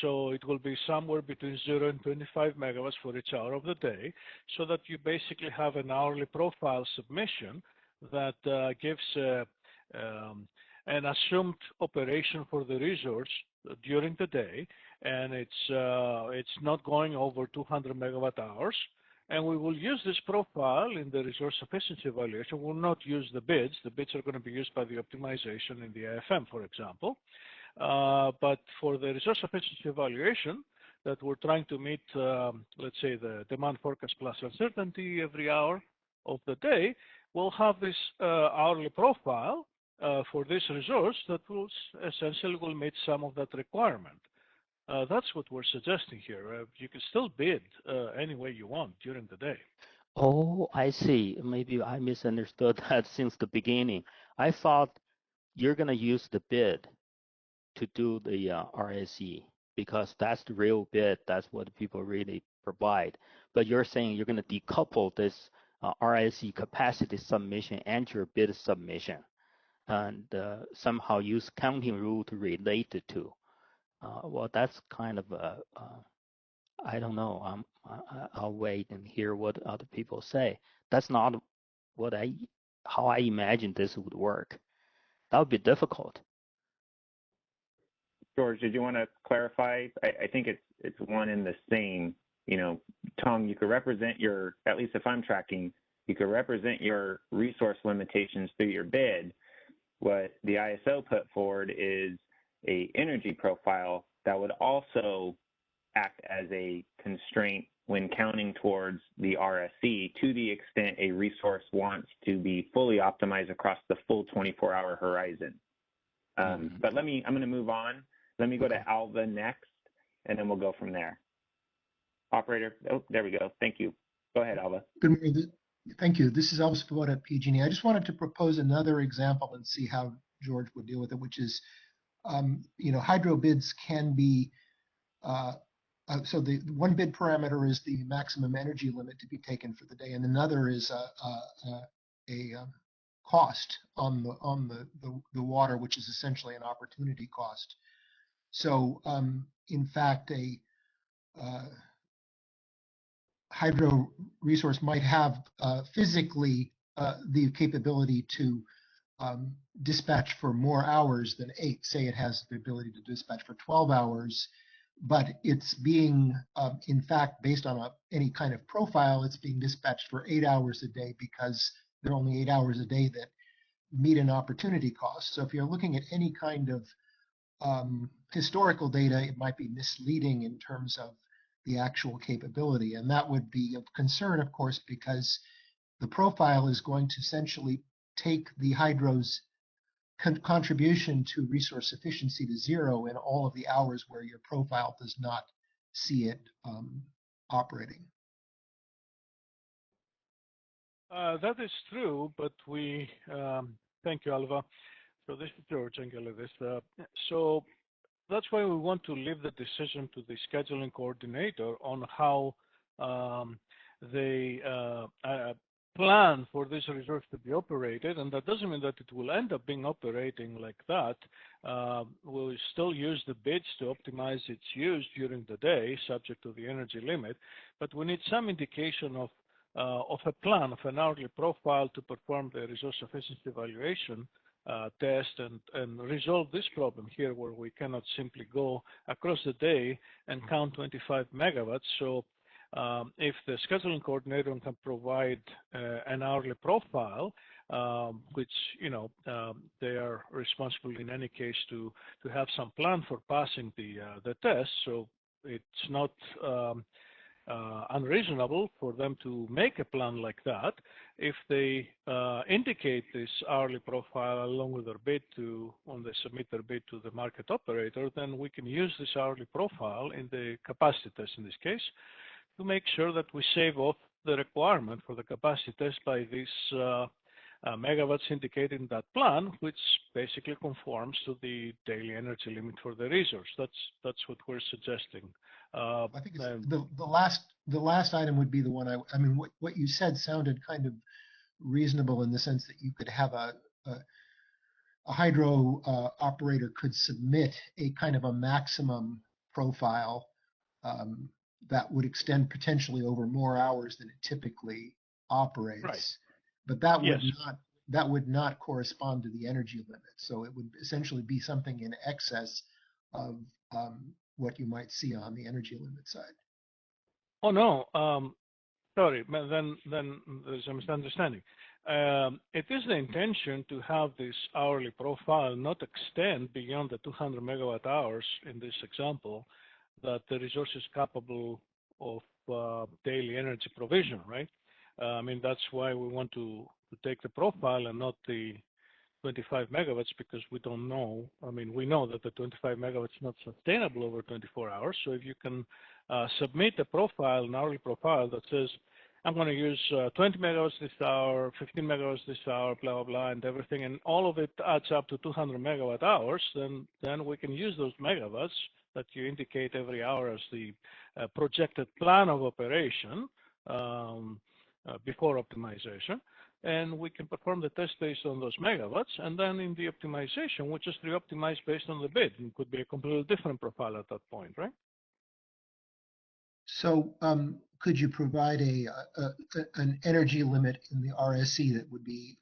So it will be somewhere between 0 and 25 megawatts for each hour of the day, so that you basically have an hourly profile submission that gives an assumed operation for the resource during the day, and it's not going over 200 megawatt hours. And we will use this profile in the resource sufficiency evaluation. We'll not use the bids. The bids are going to be used by the optimization in the AFM, for example. But for the resource sufficiency evaluation that we're trying to meet, let's say, the demand forecast plus uncertainty every hour of the day, we'll have this hourly profile for this resource that will essentially meet some of that requirement. That's what we're suggesting here. You can still bid any way you want during the day. Oh, I see. Maybe I misunderstood that since the beginning. I thought you're going to use the bid to do the RSE, because that's the real bid. That's what people really provide. But you're saying you're going to decouple this RSE capacity submission and your bid submission, and somehow use counting rule to relate the two. Well, that's kind of I don't know. I'll wait and hear what other people say. That's not what how I imagine this would work. That would be difficult. George, did you want to clarify? I think it's one and the same. You know, Tom, you could represent your, at least if I'm tracking, you could represent your resource limitations through your bid. What the ISO put forward is a energy profile that would also act as a constraint when counting towards the RSE to the extent a resource wants to be fully optimized across the full 24-hour horizon. But I'm going to move on. Let me go to Alva next, and then we'll go from there. Operator, oh, there we go. Thank you. Go ahead, Alva. Good morning. Thank you. This is Alva Svoboda at PG&E. I just wanted to propose another example and see how George would deal with it, which is, you know, hydro bids can be, so the one bid parameter is the maximum energy limit to be taken for the day, and another is a cost on the water, which is essentially an opportunity cost. So, in fact, a hydro resource might have physically the capability to dispatch for more hours than 8. Say it has the ability to dispatch for 12 hours, but it's being, in fact, based on any kind of profile, it's being dispatched for 8 hours a day because there are only 8 hours a day that meet an opportunity cost. So if you're looking at any kind of historical data, it might be misleading in terms of the actual capability. And that would be of concern, of course, because the profile is going to essentially take the hydro's contribution to resource efficiency to 0 in all of the hours where your profile does not see it operating. That is true, but we, thank you, Alva. So this is George Angelis. So that's why we want to leave the decision to the scheduling coordinator on how they plan for this resource to be operated, and that doesn't mean that it will end up being operating like that. We'll still use the bids to optimize its use during the day, subject to the energy limit, but we need some indication of a plan, of an hourly profile to perform the resource efficiency evaluation test and resolve this problem here where we cannot simply go across the day and count 25 megawatts. So if the scheduling coordinator can provide an hourly profile, which, you know, they are responsible in any case to have some plan for passing the test. So it's not unreasonable for them to make a plan like that. If they indicate this hourly profile along with their bid when they submit their bid to the market operator, then we can use this hourly profile in the capacity test in this case to make sure that we save off the requirement for the capacity test by these megawatts indicated in that plan, which basically conforms to the daily energy limit for the resource. That's what we're suggesting. I think it's the last item would be the one I mean, what you said sounded kind of reasonable in the sense that you could have a hydro operator could submit a kind of a maximum profile that would extend potentially over more hours than it typically operates. Right. But that would not correspond to the energy limit. So it would essentially be something in excess of what you might see on the energy limit side. Oh no, sorry, then there's a misunderstanding. It is the intention to have this hourly profile not extend beyond the 200 megawatt hours in this example, that the resource is capable of daily energy provision, right? I mean, that's why we want to take the profile and not the 25 megawatts, because we don't know. I mean, we know that the 25 megawatts is not sustainable over 24 hours. So if you can submit a profile, an hourly profile that says, I'm going to use 20 megawatts this hour, 15 megawatts this hour, blah, blah, blah, and everything, and all of it adds up to 200 megawatt hours, then we can use those megawatts that you indicate every hour as the projected plan of operation before optimization. And we can perform the test based on those megawatts. And then in the optimization, we just re-optimize based on the bid. It could be a completely different profile at that point, right? So could you provide an energy limit in the RSC that would be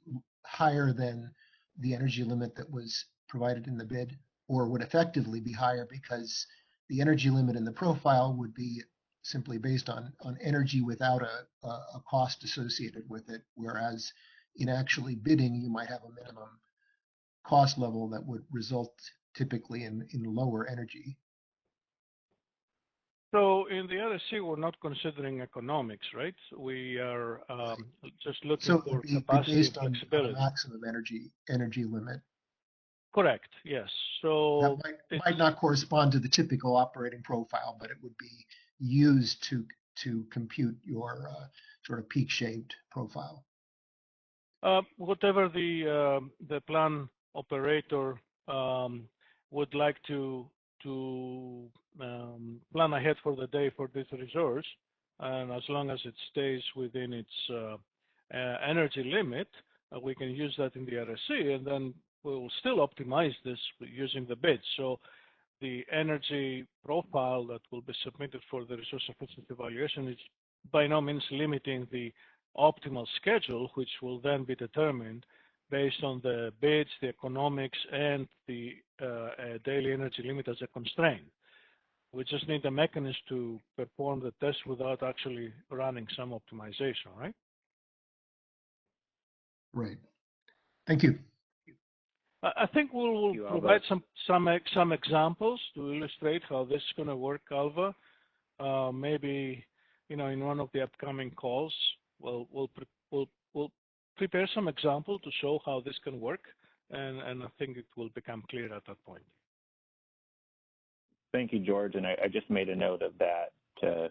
higher than the energy limit that was provided in the bid, or would effectively be higher because the energy limit in the profile would be simply based on energy without a cost associated with it, whereas in actually bidding, you might have a minimum cost level that would result typically in lower energy. So in the RSC, we're not considering economics, right? We are just looking for capacity based and on flexibility. a maximum energy limit. Correct. Yes. So that might not correspond to the typical operating profile, but it would be used to compute your sort of peak shaved profile. Whatever the plan operator would like to plan ahead for the day for this resource, and as long as it stays within its energy limit, we can use that in the RSC, and then we will still optimize this using the bid. So the energy profile that will be submitted for the resource efficiency evaluation is by no means limiting the optimal schedule, which will then be determined based on the bids, the economics, and the daily energy limit as a constraint. We just need a mechanism to perform the test without actually running some optimization, right? Right. Thank you. I think we'll provide some examples to illustrate how this is going to work, Alva. Maybe in one of the upcoming calls, we'll prepare some example to show how this can work, and I think it will become clear at that point. Thank you, George, and I just made a note of that to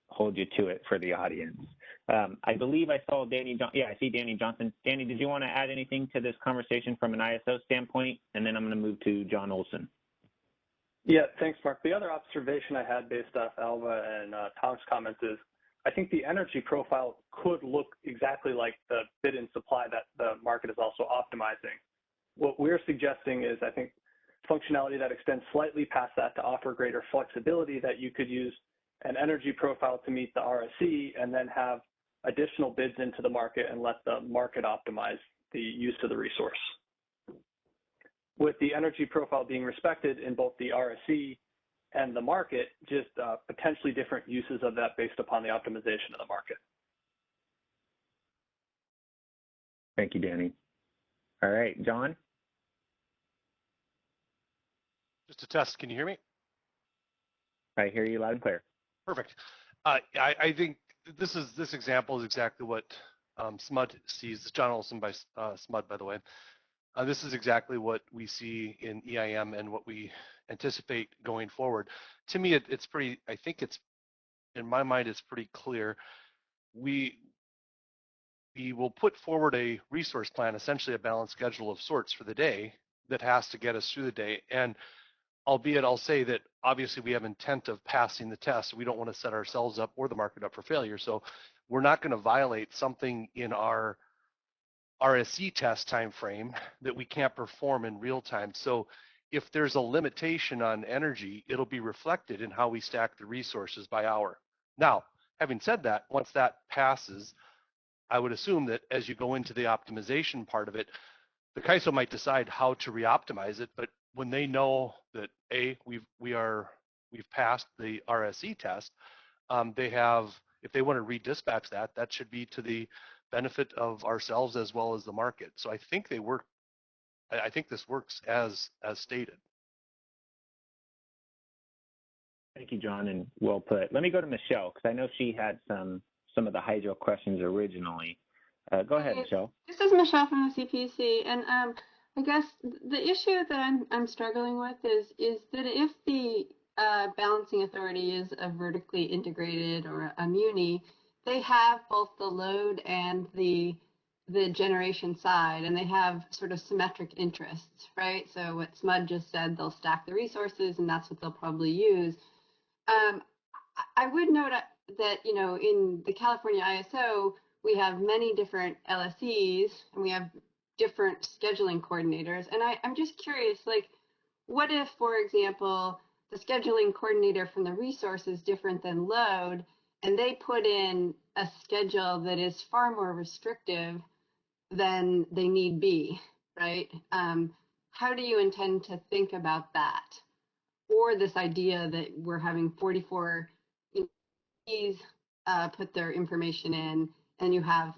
hold you to it for the audience. I believe I saw Danny. I see Danny Johnson. Danny, did you want to add anything to this conversation from an ISO standpoint? And then I'm going to move to John Olson. Yeah, thanks, Mark. The other observation I had based off Alva and Tom's comments is I think the energy profile could look exactly like the bid and supply that the market is also optimizing. What we're suggesting is, I think, functionality that extends slightly past that to offer greater flexibility, that you could use an energy profile to meet the RSC and then have additional bids into the market and let the market optimize the use of the resource. With the energy profile being respected in both the RSC and the market, just potentially different uses of that based upon the optimization of the market. Thank you, Danny. All right, John? Just a test, can you hear me? I hear you loud and clear. Perfect. I think this example is exactly what SMUD sees. This is John Olson by SMUD, by the way. This is exactly what we see in EIM and what we anticipate going forward. To me, it's pretty, I think it's, in my mind, it's pretty clear. We will put forward a resource plan, essentially a balanced schedule of sorts for the day that has to get us through the day. And albeit I'll say that obviously we have intent of passing the test. We don't want to set ourselves up or the market up for failure. So we're not going to violate something in our RSC test time frame that we can't perform in real time. So if there's a limitation on energy, it'll be reflected in how we stack the resources by hour. Now, having said that, once that passes, I would assume that as you go into the optimization part of it, the CAISO might decide how to re-optimize it, but when they know that we've passed the RSC test, they have, if they want to redispatch that should be to the benefit of ourselves as well as the market. So I think they work. I think this works as stated. Thank you, John, and well put. Let me go to Michelle because I know she had some of the hydro questions originally. Go ahead, Michelle. This is Michelle from the CPC, and I guess the issue that I'm struggling with is that if the balancing authority is a vertically integrated or a muni, they have both the load and the generation side, and they have sort of symmetric interests, right? So what SMUD just said, they'll stack the resources, and that's what they'll probably use. I would note that, in the California ISO, we have many different LSEs and we have different scheduling coordinators. And I'm just curious, like, what if, for example, the scheduling coordinator from the resource is different than load, and they put in a schedule that is far more restrictive than they need be, right? How do you intend to think about that? Or this idea that we're having 44 employees put their information in, and you have,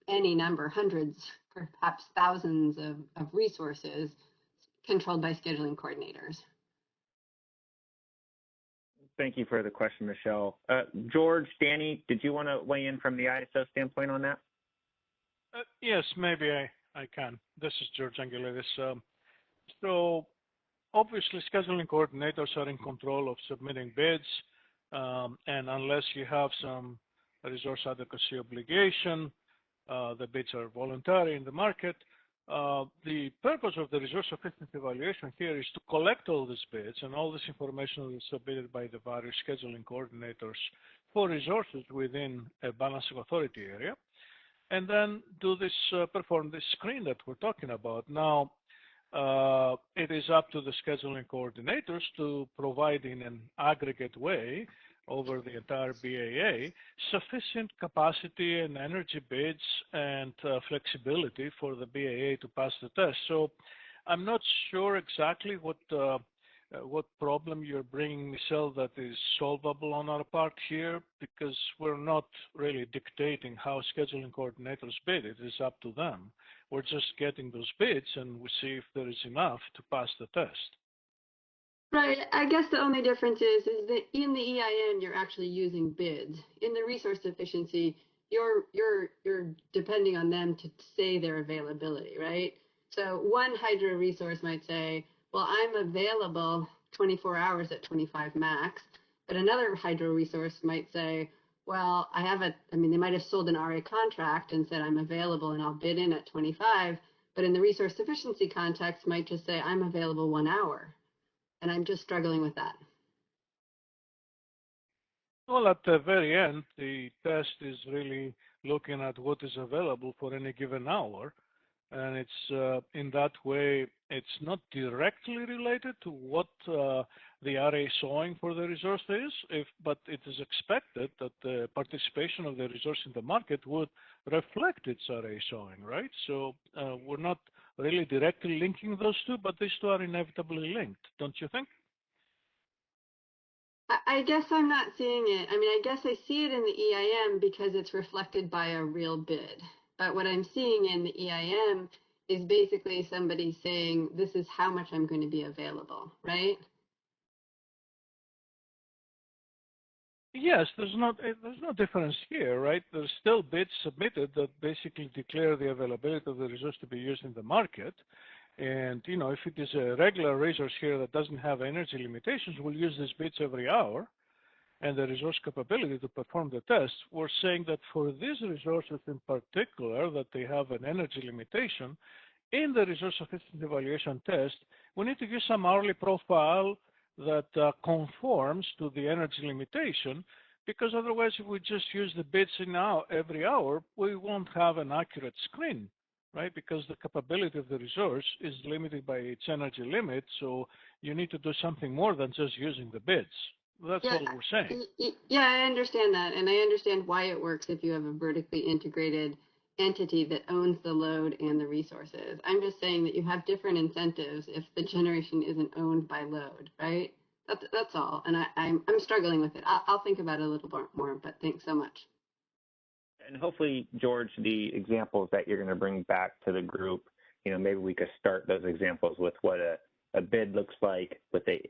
any number, hundreds, perhaps thousands of resources controlled by scheduling coordinators. Thank you for the question, Michelle. George, Danny, did you want to weigh in from the ISO standpoint on that? Yes, maybe I can. This is George Angelidis. So obviously, scheduling coordinators are in control of submitting bids, and unless you have some resource adequacy obligation, the bids are voluntary in the market. The purpose of the resource sufficiency evaluation here is to collect all these bids and all this information is submitted by the various scheduling coordinators for resources within a balancing authority area, and then do this, perform this screen that we're talking about. Now, it is up to the scheduling coordinators to provide in an aggregate way over the entire BAA sufficient capacity and energy bids and flexibility for the BAA to pass the test. So I'm not sure exactly what problem you're bringing, Michelle, that is solvable on our part here, because we're not really dictating how scheduling coordinators bid. It is up to them. We're just getting those bids and we see if there is enough to pass the test. Right. I guess the only difference is that in the EIN you're actually using bids. In the resource efficiency, you're depending on them to say their availability, right? So one hydro resource might say, well, I'm available 24 hours at 25 max, but another hydro resource might say, well, they might have sold an RA contract and said I'm available and I'll bid in at 25, but in the resource sufficiency context might just say I'm available 1 hour. And I'm just struggling with that. Well, at the very end, the test is really looking at what is available for any given hour. And it's in that way, it's not directly related to what the RA showing for the resource is, but it is expected that the participation of the resource in the market would reflect its RA showing, right? So we're not really directly linking those two, but these two are inevitably linked, don't you think? I guess I'm not seeing it. I guess I see it in the EIM because it's reflected by a real bid. But what I'm seeing in the EIM is basically somebody saying, this is how much I'm going to be available, right? Yes, there's no difference here, right? There's still bids submitted that basically declare the availability of the resource to be used in the market. And, if it is a regular resource here that doesn't have energy limitations, we'll use these bids every hour and the resource capability to perform the test. We're saying that for these resources in particular, that they have an energy limitation, in the resource sufficiency evaluation test, we need to use some hourly profile that conforms to the energy limitation, because otherwise if we just use the bids every hour, we won't have an accurate screen, right? Because the capability of the resource is limited by its energy limit, so you need to do something more than just using the bids. That's all we're saying. Yeah, I understand that, and I understand why it works if you have a vertically integrated entity that owns the load and the resources. I'm just saying that you have different incentives if the generation isn't owned by load, right? That's all, and I'm struggling with it. I'll think about it a little more, but thanks so much. And hopefully, George, the examples that you're going to bring back to the group, maybe we could start those examples with what a bid looks like with the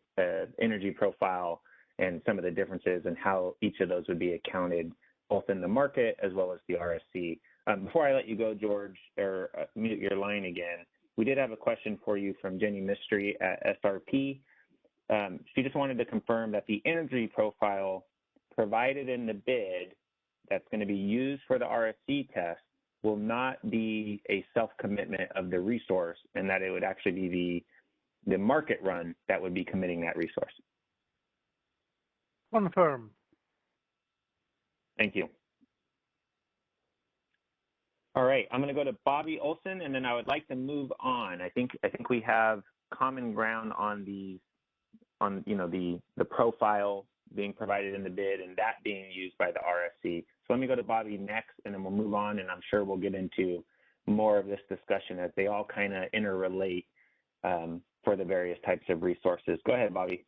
energy profile and some of the differences and how each of those would be accounted both in the market as well as the RSC. Before I let you go, George, or mute your line again, we did have a question for you from Jenny Mystery at SRP. She just wanted to confirm that the energy profile provided in the bid that's going to be used for the RSC test will not be a self-commitment of the resource, and that it would actually be the market run that would be committing that resource. Confirm. Thank you. All right, I'm going to go to Bobby Olson, and then I would like to move on. I think we have common ground on the profile being provided in the bid and that being used by the RFC. So let me go to Bobby next, and then we'll move on, and I'm sure we'll get into more of this discussion as they all kind of interrelate for the various types of resources. Go ahead, Bobby.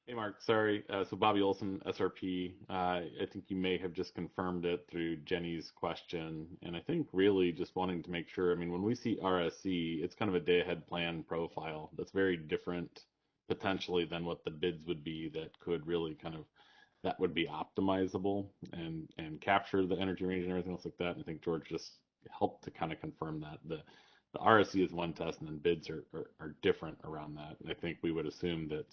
Hey, Mark. Sorry. So Bobby Olson, SRP. I think you may have just confirmed it through Jenny's question. And I think really just wanting to make sure, I mean, when we see RSC, it's kind of a day-ahead plan profile that's very different potentially than what the bids would be that could really that would be optimizable and capture the energy range and everything else like that. And I think George just helped to kind of confirm that. The RSC is one test, and then bids are different around that. And I think we would assume that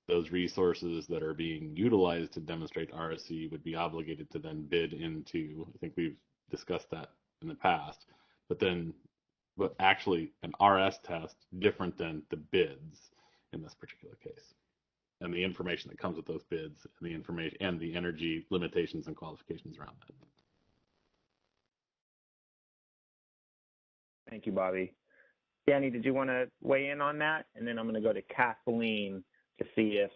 those resources that are being utilized to demonstrate RSC would be obligated to then bid into, I think we've discussed that in the past, but actually an RS test different than the bids in this particular case. And the information that comes with those bids and the information and the energy limitations and qualifications around that. Thank you, Bobby. Danny, did you want to weigh in on that? And then I'm going to go to Kathleen to see if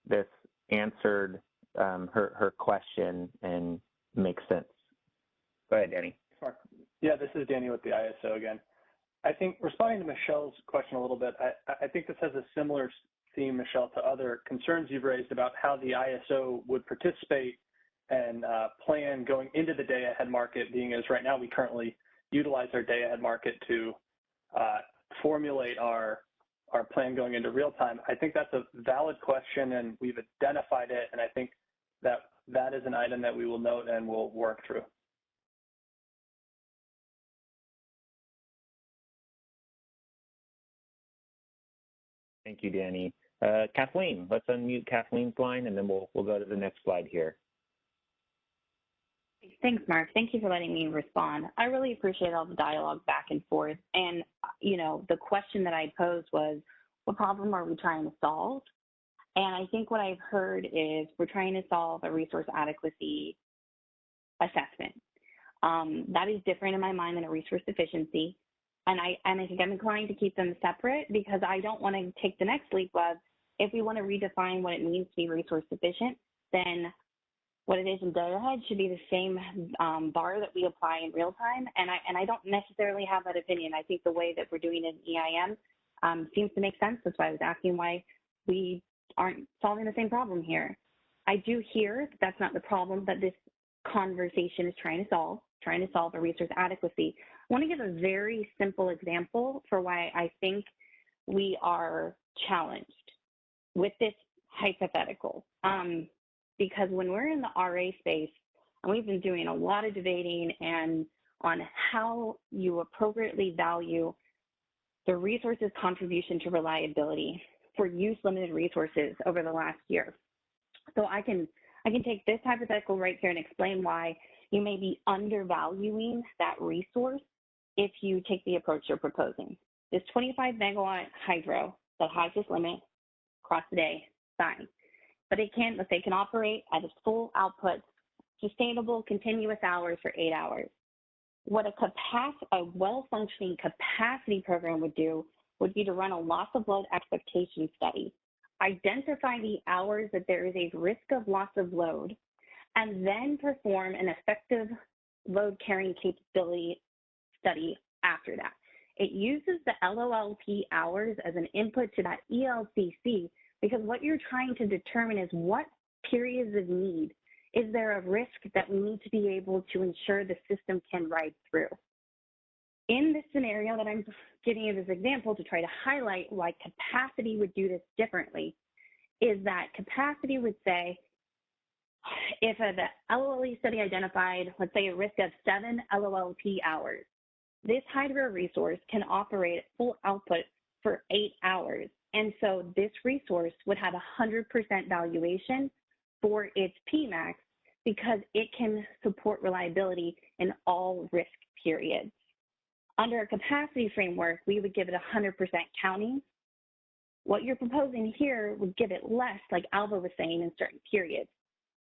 this answered her question and makes sense. Go ahead, Danny. Yeah, this is Danny with the ISO again. I think responding to Michelle's question a little bit, I think this has a similar theme, Michelle, to other concerns you've raised about how the ISO would participate and plan going into the day-ahead market, being as right now we currently utilize our day-ahead market to formulate our plan going into real time. I think that's a valid question, and we've identified it, and I think that is an item that we will note and we'll work through. Thank you, Danny. Kathleen, let's unmute Kathleen's line, and then we'll go to the next slide here. Thanks, Mark. Thank you for letting me respond. I really appreciate all the dialogue back and forth. And, the question that I posed was, what problem are we trying to solve? And I think what I've heard is we're trying to solve a resource adequacy assessment. That is different in my mind than a resource sufficiency. And I think I'm inclined to keep them separate because I don't want to take the next leap of, if we want to redefine what it means to be resource sufficient, then what it is in day ahead should be the same bar that we apply in real time. And I don't necessarily have that opinion. I think the way that we're doing it in EIM seems to make sense. That's why I was asking why we aren't solving the same problem here. I do hear that that's not the problem that this conversation is trying to solve a resource adequacy. I want to give a very simple example for why I think we are challenged with this hypothetical. Because when we're in the RA space, and we've been doing a lot of debating and on how you appropriately value the resource's contribution to reliability for use-limited resources over the last year. So I can take this hypothetical right here and explain why you may be undervaluing that resource if you take the approach you're proposing. This 25 megawatt hydro that has this limit across the day, fine. But it can, let's say, can operate at its full output, sustainable, continuous hours for 8 hours. What a well-functioning capacity program would do would be to run a loss of load expectation study, identify the hours that there is a risk of loss of load, and then perform an effective load carrying capability study after that. It uses the LOLP hours as an input to that ELCC because what you're trying to determine is what periods of need is there a risk that we need to be able to ensure the system can ride through. In this scenario that I'm giving you this example to try to highlight why capacity would do this differently is that capacity would say, if the LOLE study identified, let's say, a risk of 7 LOLP hours, this hydro resource can operate at full output for 8 hours. And so this resource would have 100% valuation for its PMAX because it can support reliability in all risk periods. Under a capacity framework, we would give it 100% counting. What you're proposing here would give it less, like Alva was saying, in certain periods.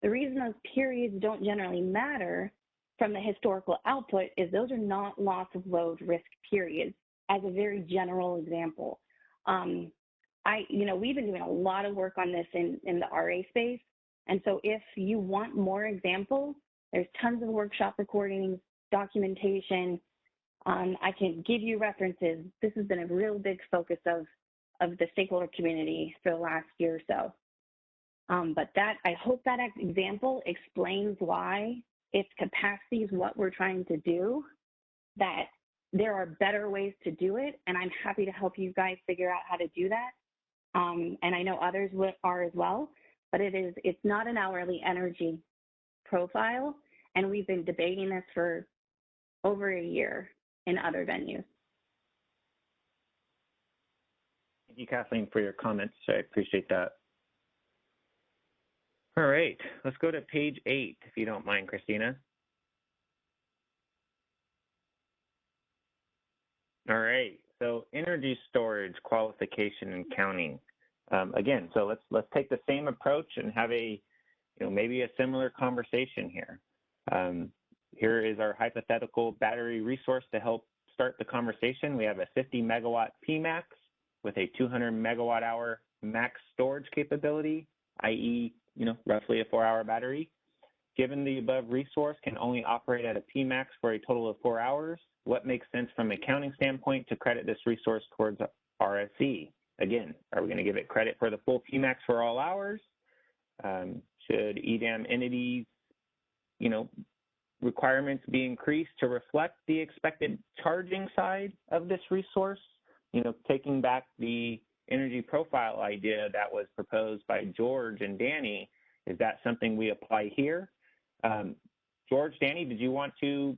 The reason those periods don't generally matter from the historical output is those are not loss of load risk periods, as a very general example. We've been doing a lot of work on this in the RA space. And so if you want more examples, there's tons of workshop recordings, documentation. I can give you references. This has been a real big focus of the stakeholder community for the last year or so. But I hope that example explains why, if capacity is what we're trying to do, that there are better ways to do it. And I'm happy to help you guys figure out how to do that. And I know others are as well, but it's not an hourly energy profile. And we've been debating this for over a year in other venues. Thank you, Kathleen, for your comments. I appreciate that. All right, let's go to page 8, if you don't mind, Christina. All right, so energy storage, qualification, and counting. Again, so let's take the same approach and have maybe a similar conversation here. Here is our hypothetical battery resource to help start the conversation. We have a 50 megawatt PMAX with a 200 megawatt hour max storage capability, i.e., roughly a 4-hour battery. Given the above resource can only operate at a PMAX for a total of 4 hours, what makes sense from an accounting standpoint to credit this resource towards RSE? Again, are we going to give it credit for the full PMAX for all hours? Should EDAM entities, requirements be increased to reflect the expected charging side of this resource? Taking back the energy profile idea that was proposed by George and Danny, is that something we apply here? George, Danny, did you want to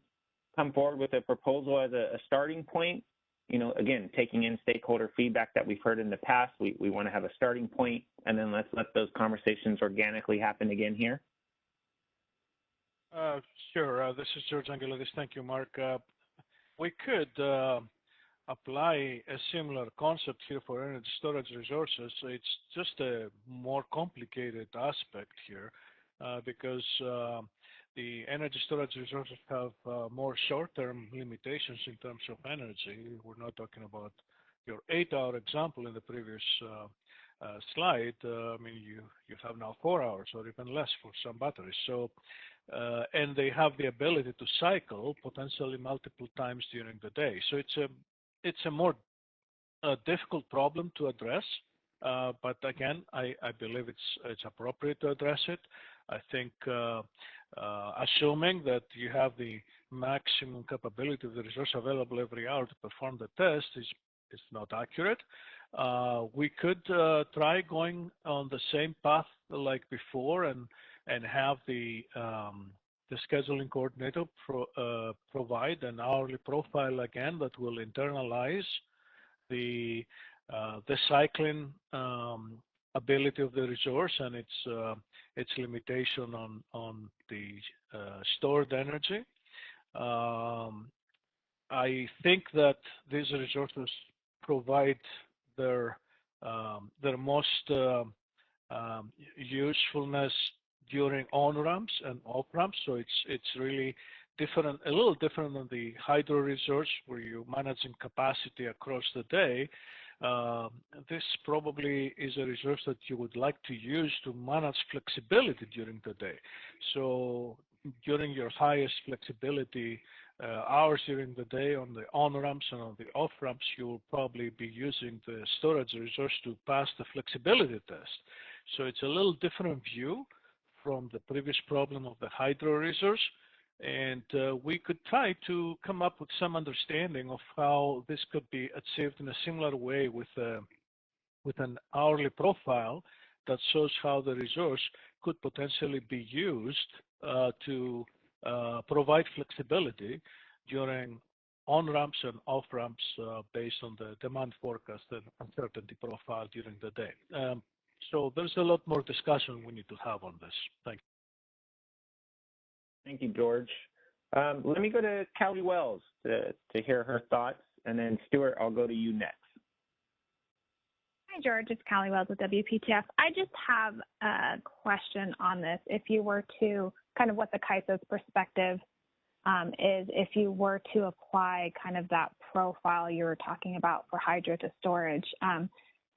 come forward with a proposal as a starting point? Again, taking in stakeholder feedback that we've heard in the past, we want to have a starting point, and then let's let those conversations organically happen again here. Sure. This is George Angelidis. Thank you, Mark. We could apply a similar concept here for energy storage resources. It's just a more complicated aspect here because the energy storage resources have more short-term limitations in terms of energy. We're not talking about your 8-hour example in the previous slide. You have now 4 hours or even less for some batteries. So, and they have the ability to cycle potentially multiple times during the day. So it's a more difficult problem to address. But again, I believe it's appropriate to address it. I think assuming that you have the maximum capability of the resource available every hour to perform the test is not accurate. We could try going on the same path like before and have the scheduling coordinator provide an hourly profile again that will internalize the cycling ability of the resource and its limitation on the stored energy. I think that these resources provide their most usefulness during on-ramps and off-ramps, so it's really different, a little different than the hydro resource where you're managing capacity across the day. This probably is a resource that you would like to use to manage flexibility during the day. So during your highest flexibility hours during the day on the on-ramps and on the off-ramps, you will probably be using the storage resource to pass the flexibility test. So it's a little different view from the previous problem of the hydro resource. And we could try to come up with some understanding of how this could be achieved in a similar way with an hourly profile that shows how the resource could potentially be used to provide flexibility during on-ramps and off-ramps based on the demand forecast and uncertainty profile during the day. So there's a lot more discussion we need to have on this. Thank you. Thank you, George. Let me go to Callie Wells to hear her thoughts, and then Stuart, I'll go to you next. Hi, George. It's Callie Wells with WPTF. I just have a question on this. If you were to kind of what the CAISO's perspective is if you were to apply kind of that profile you were talking about for hydro to storage,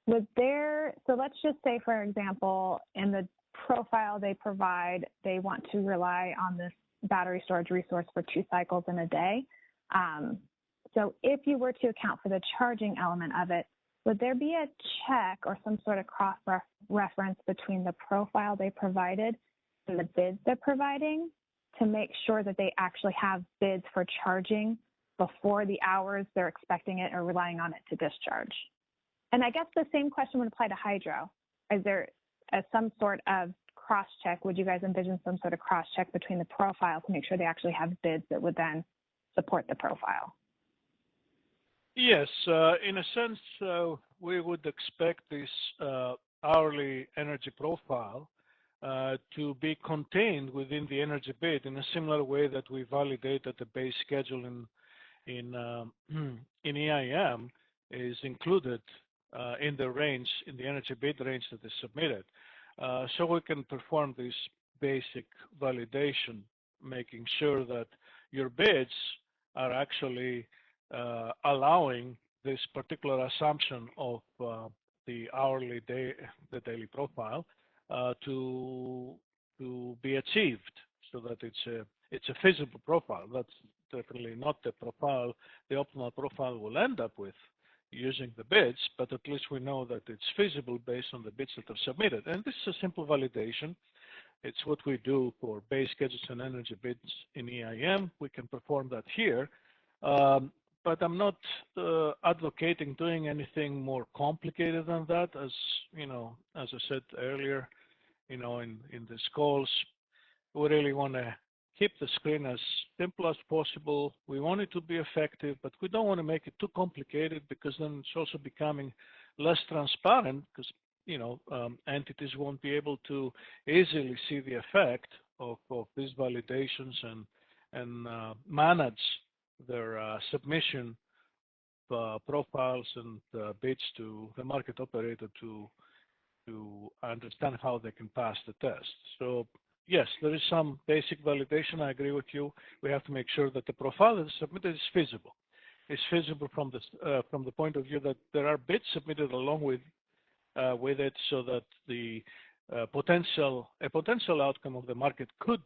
so let's just say, for example, in the profile they provide, they want to rely on this battery storage resource for 2 cycles in a day. So if you were to account for the charging element of it, would there be a check or some sort of cross-reference between the profile they provided and the bids they're providing to make sure that they actually have bids for charging before the hours they're expecting it or relying on it to discharge? And I guess the same question would apply to hydro. Is there some sort of cross-check? Would you guys envision some sort of cross-check between the profile to make sure they actually have bids that would then support the profile? Yes, in a sense, we would expect this hourly energy profile to be contained within the energy bid in a similar way that we validated the base schedule in EIM is included in the range, in the energy bid range that is submitted. So we can perform this basic validation, making sure that your bids are actually allowing this particular assumption of the daily profile to be achieved, so that it's a feasible profile. That's definitely not the profile, the optimal profile we'll end up with using the bids, but at least we know that it's feasible based on the bids that are submitted. And this is a simple validation. It's what we do for base schedules and energy bids in EIM. We can perform that here. But I'm not advocating doing anything more complicated than that. As you know, as I said earlier, in these calls, we really want to keep the screen as simple as possible. We want it to be effective, but we don't want to make it too complicated, because then it's also becoming less transparent, because entities won't be able to easily see the effect of these validations and manage their submission profiles and bids to the market operator to understand how they can pass the test. So yes, there is some basic validation. I agree with you. We have to make sure that the profile that is submitted is feasible. It's feasible from the point of view that there are bids submitted along with it, so that the potential outcome of the market could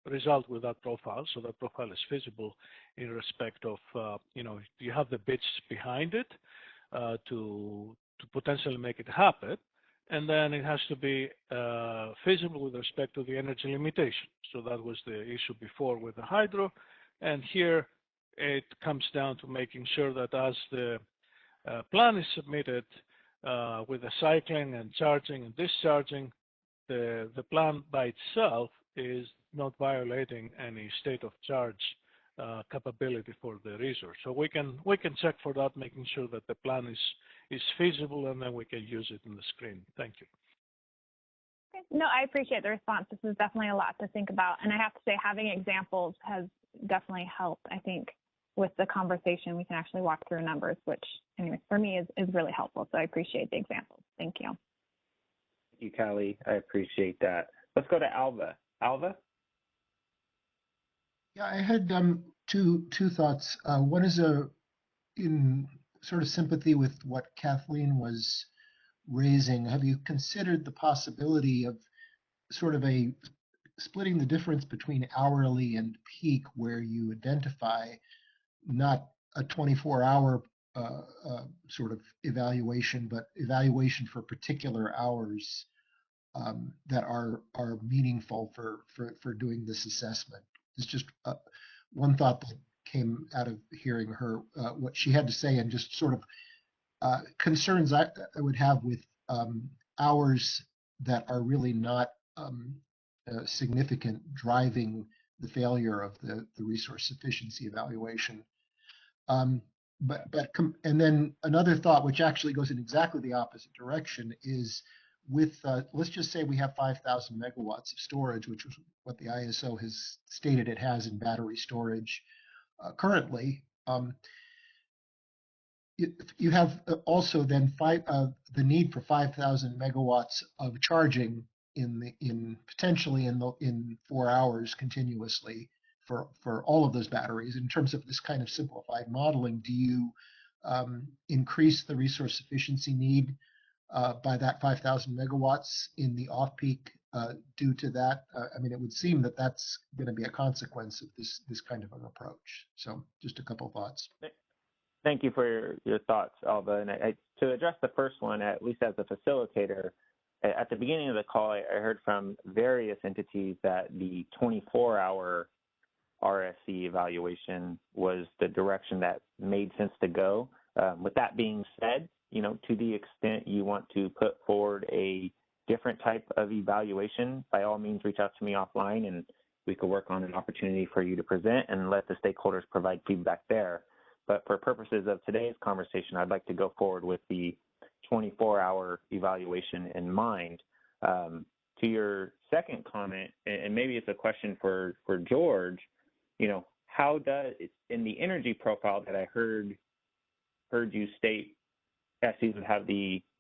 result with that profile. So that profile is feasible in respect of you have the bids behind it to potentially make it happen. And then it has to be feasible with respect to the energy limitation. So that was the issue before with the hydro. And here it comes down to making sure that as the plan is submitted with the cycling and charging and discharging, the plan by itself is not violating any state of charge capability for the resource. So we can check for that, making sure that the plan is feasible, and then we can use it in the screen. Thank you. No, I appreciate the response. This is definitely a lot to think about. And I have to say, having examples has definitely helped. I think with the conversation, we can actually walk through numbers, which, anyway, for me is really helpful. So I appreciate the examples. Thank you. Thank you, Callie. I appreciate that. Let's go to Alva. Alva? Yeah, I had two thoughts. One is in sort of sympathy with what Kathleen was raising. Have you considered the possibility of sort of splitting the difference between hourly and peak, where you identify not a 24-hour sort of evaluation, but evaluation for particular hours that are meaningful for doing this assessment? It's just one thought that came out of hearing her, what she had to say, and just sort of concerns I would have with hours that are really not significant, driving the failure of the resource sufficiency evaluation. And then another thought, which actually goes in exactly the opposite direction, is with, let's just say we have 5,000 megawatts of storage, which is what the ISO has stated it has in battery storage currently. You have also then the need for 5,000 megawatts of charging potentially in 4 hours continuously for all of those batteries. In terms of this kind of simplified modeling, do you increase the resource efficiency need by that 5,000 megawatts in the off-peak due to that? I mean, it would seem that that's going to be a consequence of this kind of an approach. So just a couple of thoughts. Thank you for your thoughts, Alva. And to address the first one, at least as a facilitator, at the beginning of the call, I heard from various entities that the 24-hour RSC evaluation was the direction that made sense to go. With that being said, to the extent you want to put forward a different type of evaluation, by all means, reach out to me offline and we could work on an opportunity for you to present and let the stakeholders provide feedback there. But for purposes of today's conversation, I'd like to go forward with the 24-hour evaluation in mind. To your second comment, and maybe it's a question for George, how does, in the energy profile that I heard you state, SCs would have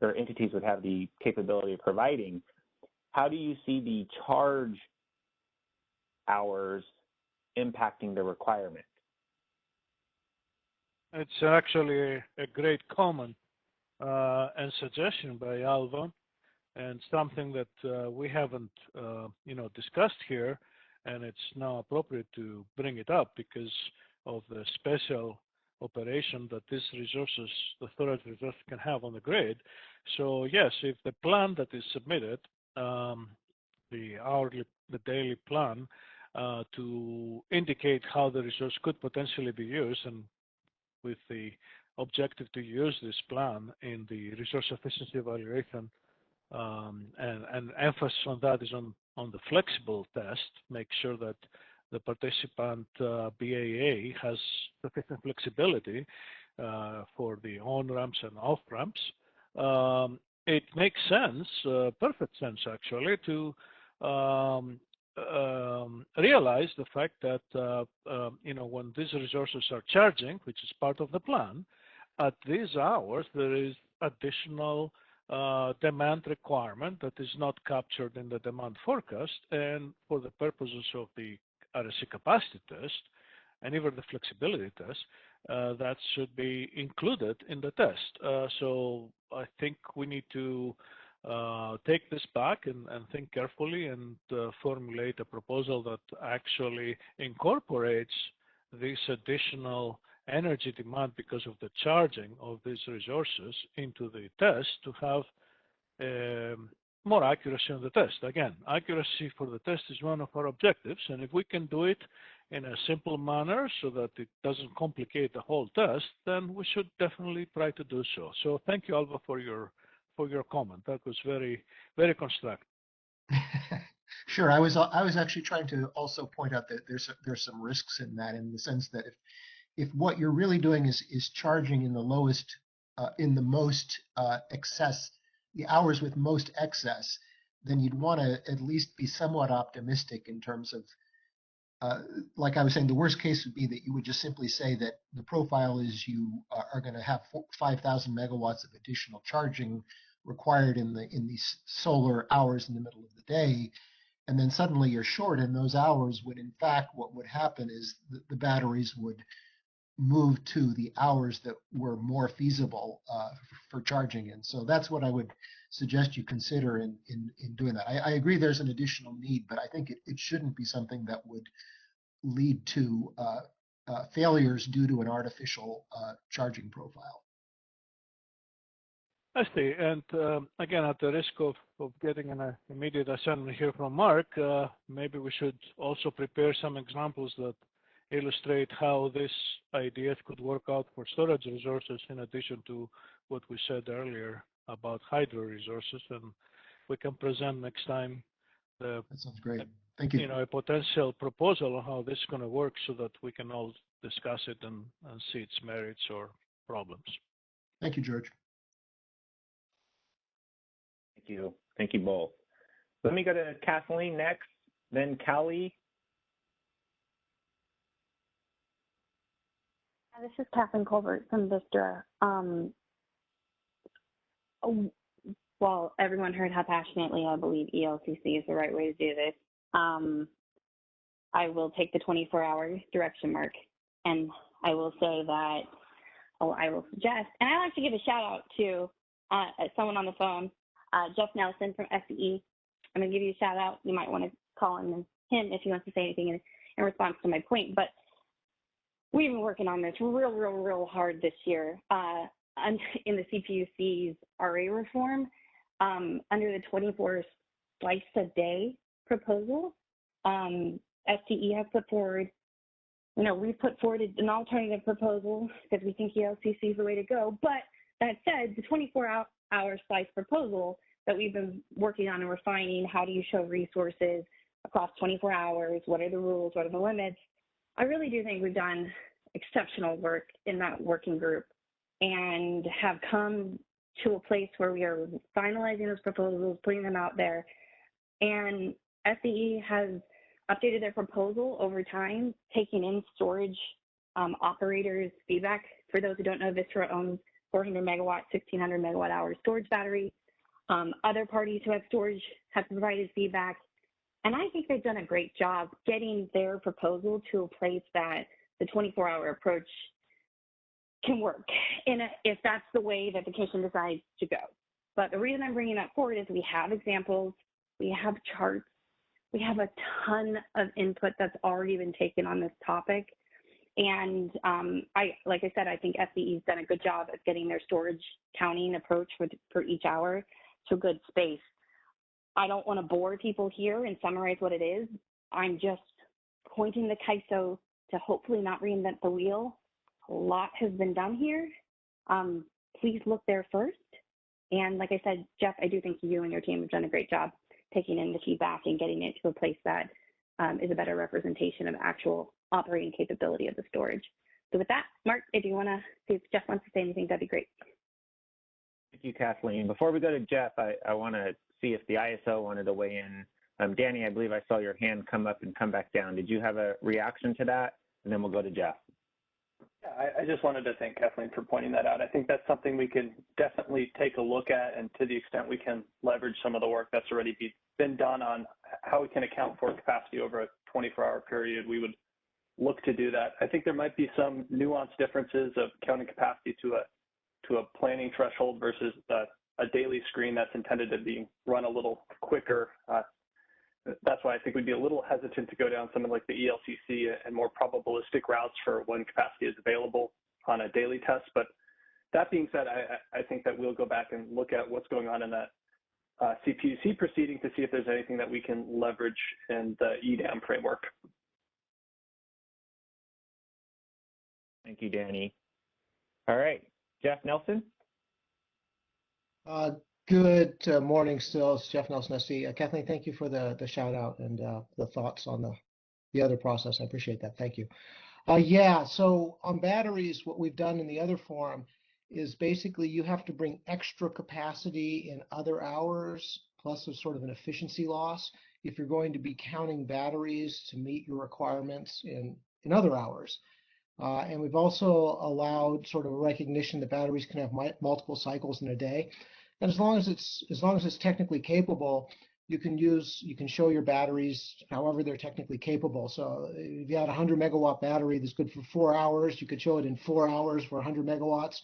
or entities would have the capability of providing, how do you see the charge hours impacting the requirement? It's actually a great comment and suggestion by Alva, and something that we haven't, discussed here, and it's now appropriate to bring it up because of the special operation that these resources, the storage resources, can have on the grid. So yes, if the plan that is submitted, the daily plan, to indicate how the resource could potentially be used, and with the objective to use this plan in the resource efficiency evaluation, and emphasis on that is on the flexible test, make sure that the participant BAA has sufficient flexibility for the on-ramps and off-ramps. It makes sense, perfect sense actually, to realize the fact that when these resources are charging, which is part of the plan, at these hours there is additional demand requirement that is not captured in the demand forecast, and for the purposes of the RSC capacity test and even the flexibility test, that should be included in the test. So I think we need to take this back and think carefully and formulate a proposal that actually incorporates this additional energy demand because of the charging of these resources into the test to have more accuracy on the test. Again, accuracy for the test is one of our objectives, and if we can do it in a simple manner so that it doesn't complicate the whole test, then we should definitely try to do so. So thank you, Alva, for your comment. That was very, very constructive. Sure, I was actually trying to also point out that there's some risks in that, in the sense that if what you're really doing is charging in the lowest, in the most excess, the hours with most excess, then you'd want to at least be somewhat optimistic in terms of, like I was saying, the worst case would be that you would just simply say that the profile is you are going to have 5,000 megawatts of additional charging required in these solar hours in the middle of the day, and then suddenly you're short in those hours, when in fact what would happen is the batteries would move to the hours that were more feasible for charging in. So that's what I would suggest you consider in doing that. I agree there's an additional need, but I think it shouldn't be something that would lead to failures due to an artificial charging profile. I see. And again, at the risk of getting an immediate assent here from Mark, maybe we should also prepare some examples that illustrate how this ideas could work out for storage resources, in addition to what we said earlier about hydro resources, and we can present next time that sounds great. Thank you. A potential proposal on how this is going to work, so that we can all discuss it and see its merits or problems. Thank you, George. Thank you. Thank you both. Let me go to Kathleen next, then Callie. This is Kathleen Colbert from Vistra. Well, everyone heard how passionately I believe ELCC is the right way to do this. I will take the 24-hour direction mark, and I will say that, I will suggest, and I'd like to give a shout out to someone on the phone, Jeff Nelson from SCE. I'm going to give you a shout out. You might want to call him if he wants to say anything in response to my point. But we've been working on this real hard this year in the CPUC's RA reform under the 24 slice a day proposal. SCE has put forward, we've put forward an alternative proposal because we think ELCC is the way to go. But that said, the 24-hour slice proposal that we've been working on and refining, how do you show resources across 24 hours? What are the rules? What are the limits? I really do think we've done exceptional work in that working group and have come to a place where we are finalizing those proposals, putting them out there. And SCE has updated their proposal over time, taking in storage operators' feedback. For those who don't know, Vistra owns 400 megawatt, 1600 megawatt hour storage battery. Other parties who have storage have provided feedback. And I think they've done a great job getting their proposal to a place that the 24-hour approach can work if that's the way that the commission decides to go. But the reason I'm bringing that forward is we have examples, we have charts, we have a ton of input that's already been taken on this topic. And like I said, I think SCE's done a good job of getting their storage counting approach for each hour to a good space. I don't want to bore people here and summarize what it is. I'm just pointing the CAISO to hopefully not reinvent the wheel. A lot has been done here. Please look there first. And like I said, Jeff, I do think you and your team have done a great job taking in the feedback and getting it to a place that is a better representation of actual operating capability of the storage. So with that, Mark, if you want to see if Jeff wants to say anything, that'd be great. Thank you, Kathleen. Before we go to Jeff, I want to see if the ISO wanted to weigh in. Danny, I believe I saw your hand come up and come back down. Did you have a reaction to that? And then we'll go to Jeff. Yeah, I just wanted to thank Kathleen for pointing that out. I think that's something we can definitely take a look at, and to the extent we can leverage some of the work that's already been done on how we can account for capacity over a 24-hour period, we would look to do that. I think there might be some nuanced differences of counting capacity to a planning threshold versus a daily screen that's intended to be run a little quicker. That's why I think we'd be a little hesitant to go down something like the ELCC and more probabilistic routes for when capacity is available on a daily test. But that being said, I think that we'll go back and look at what's going on in that CPUC proceeding to see if there's anything that we can leverage in the EDAM framework. Thank you, Danny. All right, Jeff Nelson. Good morning still. It's Jeff Nelson, SC. Kathleen, thank you for the shout out and the thoughts on the other process. I appreciate that. Thank you. Yeah, so on batteries, what we've done in the other forum is basically you have to bring extra capacity in other hours, plus a sort of an efficiency loss, if you're going to be counting batteries to meet your requirements in other hours. And we've also allowed sort of a recognition that batteries can have multiple cycles in a day. And as long as it's technically capable, you can show your batteries however they're technically capable. So if you had a 100 megawatt battery that's good for 4 hours, you could show it in 4 hours for 100 megawatts,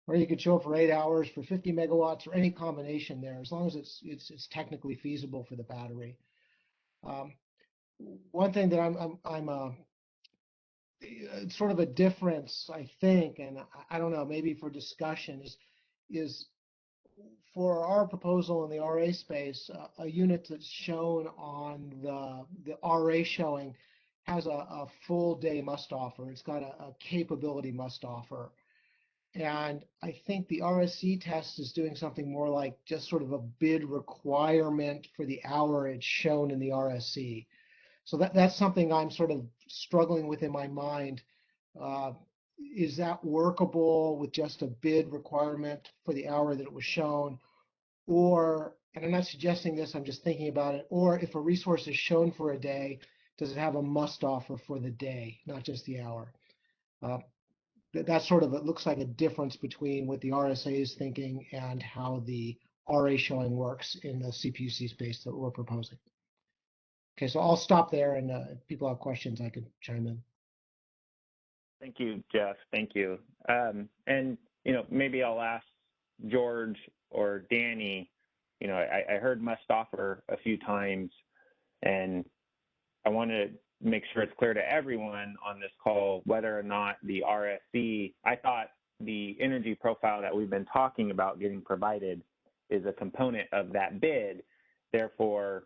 or you could show it for 8 hours for 50 megawatts, or any combination there, as long as it's technically feasible for the battery. One thing that I'm it's sort of a difference, I think, and I don't know, maybe for discussion is for our proposal in the RA space, a unit that's shown on the RA showing has a full day must offer. It's got a capability must offer. And I think the RSC test is doing something more like just sort of a bid requirement for the hour it's shown in the RSC. So that's something I'm sort of struggling with in my mind. Is that workable with just a bid requirement for the hour that it was shown? Or, and I'm not suggesting this, I'm just thinking about it, or if a resource is shown for a day, does it have a must offer for the day, not just the hour? That's sort of, it looks like a difference between what the RSA is thinking and how the RA showing works in the CPUC space that we're proposing. Okay, so I'll stop there, and if people have questions, I can chime in. Thank you, Jeff. Thank you. And, maybe I'll ask George or Danny. I heard must offer a few times, and I want to make sure it's clear to everyone on this call whether or not the RSC, I thought the energy profile that we've been talking about getting provided is a component of that bid. Therefore,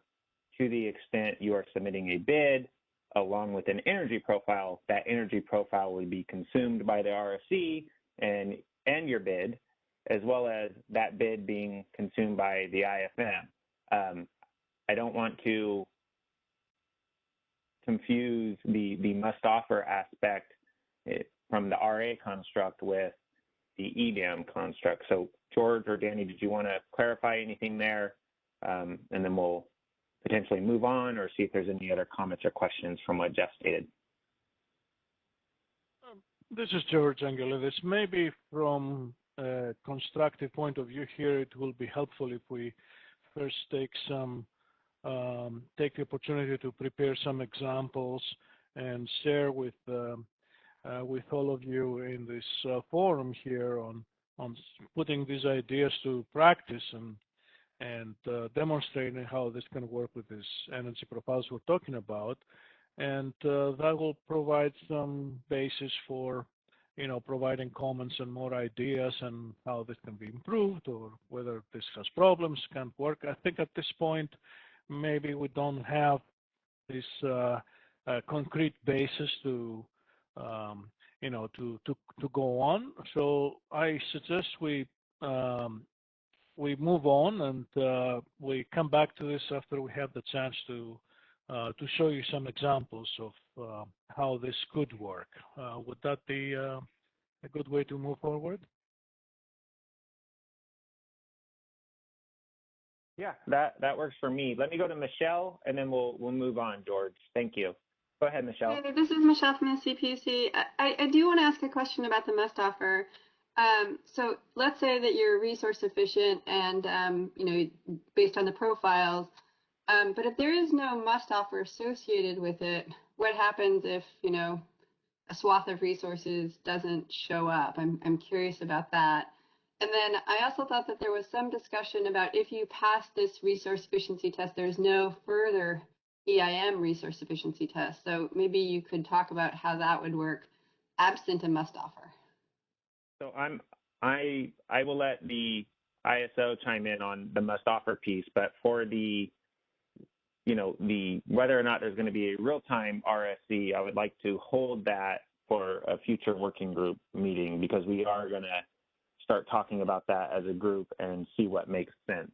to the extent you are submitting a bid along with an energy profile, that energy profile will be consumed by the RSC and your bid, as well as that bid being consumed by the IFM. I don't want to confuse the must offer aspect from the RA construct with the EDAM construct. So George or Danny, did you want to clarify anything there? And then we'll potentially move on or see if there's any other comments or questions from what Jeff stated. This is George Angelidis. Maybe from a constructive point of view here, it will be helpful if we first take the opportunity to prepare some examples and share with all of you in this forum here on putting these ideas to practice and demonstrating how this can work with these energy profiles we're talking about. And that will provide some basis for, providing comments and more ideas and how this can be improved or whether this has problems, can't work. I think at this point, maybe we don't have this concrete basis to go on. So I suggest we move on and we come back to this after we have the chance to show you some examples of how this could work. Would that be a good way to move forward? Yeah, that works for me. Let me go to Michelle, and then we'll move on, George. Thank you. Go ahead, Michelle. Hey, this is Michelle from the CPUC. I do want to ask a question about the must offer. So let's say that you're resource efficient and, based on the profiles, but if there is no must offer associated with it, what happens if, a swath of resources doesn't show up? I'm curious about that. And then I also thought that there was some discussion about if you pass this resource efficiency test, there's no further EIM resource efficiency test. So maybe you could talk about how that would work absent a must offer. So I will let the ISO chime in on the must offer piece, but for the whether or not there's going to be a real-time RSC, I would like to hold that for a future working group meeting because we are going to start talking about that as a group and see what makes sense.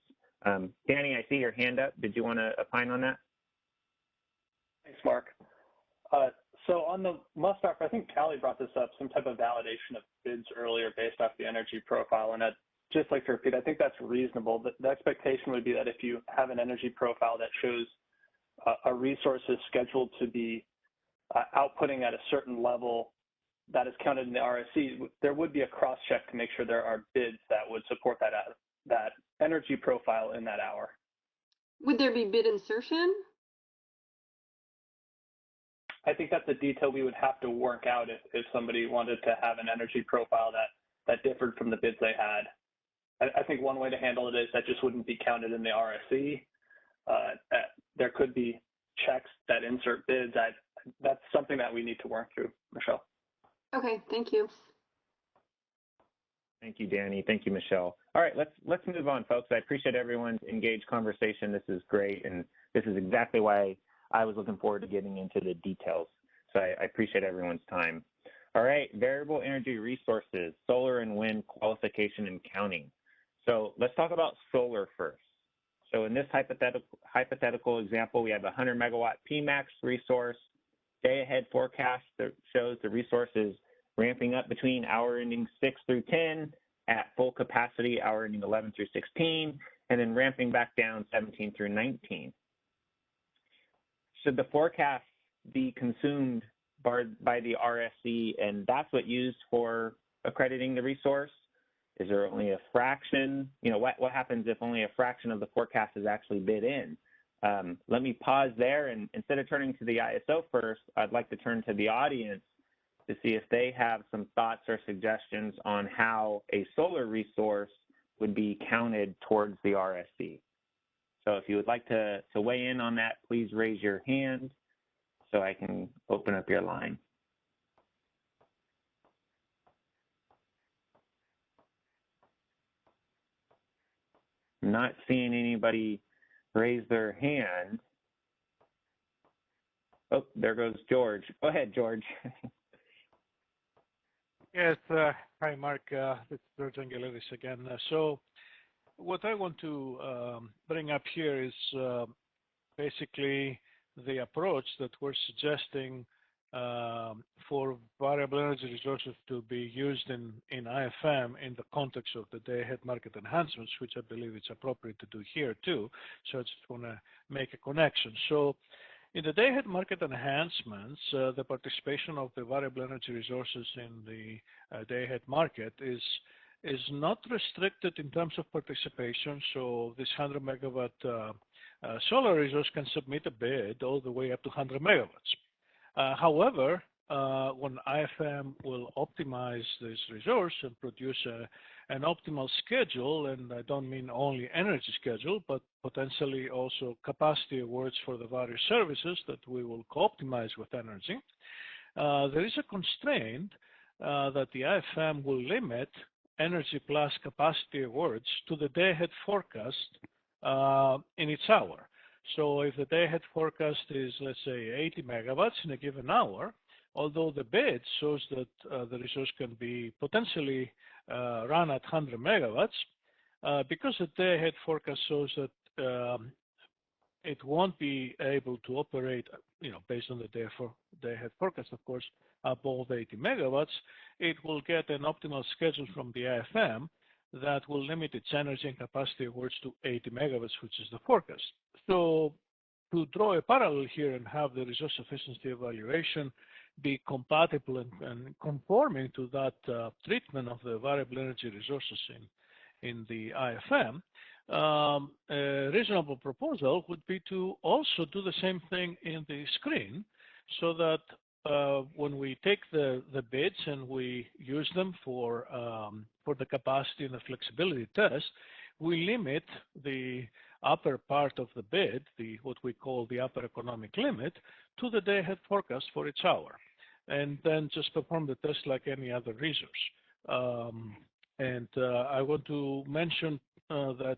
Danny, I see your hand up. Did you want to opine on that? Thanks, Mark. So on the must offer, I think Callie brought this up, some type of validation of bids earlier based off the energy profile. And I'd just like to repeat, I think that's reasonable. The expectation would be that if you have an energy profile that shows a resource is scheduled to be outputting at a certain level that is counted in the RSC, there would be a cross-check to make sure there are bids that would support that energy profile in that hour. Would there be bid insertion? I think that's a detail we would have to work out if somebody wanted to have an energy profile that differed from the bids they had. I think one way to handle it is that just wouldn't be counted in the RSC. There could be checks that insert bids. That's something that we need to work through, Michelle. Okay, thank you. Thank you, Danny. Thank you, Michelle. All right, let's move on, folks. I appreciate everyone's engaged conversation. This is great, and this is exactly why I was looking forward to getting into the details. So I appreciate everyone's time. All right, variable energy resources, solar and wind qualification and counting. So let's talk about solar first. So in this hypothetical example, we have a 100 megawatt PMAX resource. Day ahead forecast that shows the resource is ramping up between hour ending 6 through 10 at full capacity, hour ending 11 through 16, and then ramping back down 17 through 19. Should the forecast be consumed by the RSC, and that's what used for accrediting the resource? Is there only a fraction? What happens if only a fraction of the forecast is actually bid in? Let me pause there, and instead of turning to the ISO first, I'd like to turn to the audience to see if they have some thoughts or suggestions on how a solar resource would be counted towards the RSC. So if you would like to weigh in on that, please raise your hand so I can open up your line. I'm not seeing anybody raise their hand. Oh, there goes George. Go ahead, George. Yes, hi, Mark. This is George Angelidis again. So what I want to bring up here is basically the approach that we're suggesting for variable energy resources to be used in IFM in the context of the day-ahead market enhancements, which I believe it's appropriate to do here too. So I just want to make a connection. So in the day-ahead market enhancements, the participation of the variable energy resources in the day-ahead market is not restricted in terms of participation. So this 100 megawatt solar resource can submit a bid all the way up to 100 megawatts. However, when IFM will optimize this resource and produce an optimal schedule, and I don't mean only energy schedule, but potentially also capacity awards for the various services that we will co-optimize with energy, there is a constraint that the IFM will limit energy plus capacity awards to the day-ahead forecast in its hour. So if the day-ahead forecast is, let's say, 80 megawatts in a given hour, although the bid shows that the resource can be potentially run at 100 megawatts, because the day-ahead forecast shows that it won't be able to operate, based on the day-ahead forecast, of course, above 80 megawatts, it will get an optimal schedule from the IFM that will limit its energy and capacity awards to 80 megawatts, which is the forecast. So to draw a parallel here and have the resource sufficiency evaluation be compatible and conforming to that treatment of the variable energy resources in the IFM, a reasonable proposal would be to also do the same thing in the screen, so that when we take the bids and we use them for the capacity and the flexibility test, we limit the upper part of the bid, what we call the upper economic limit, to the day-ahead forecast for each hour, and then just perform the test like any other resource. I want to mention that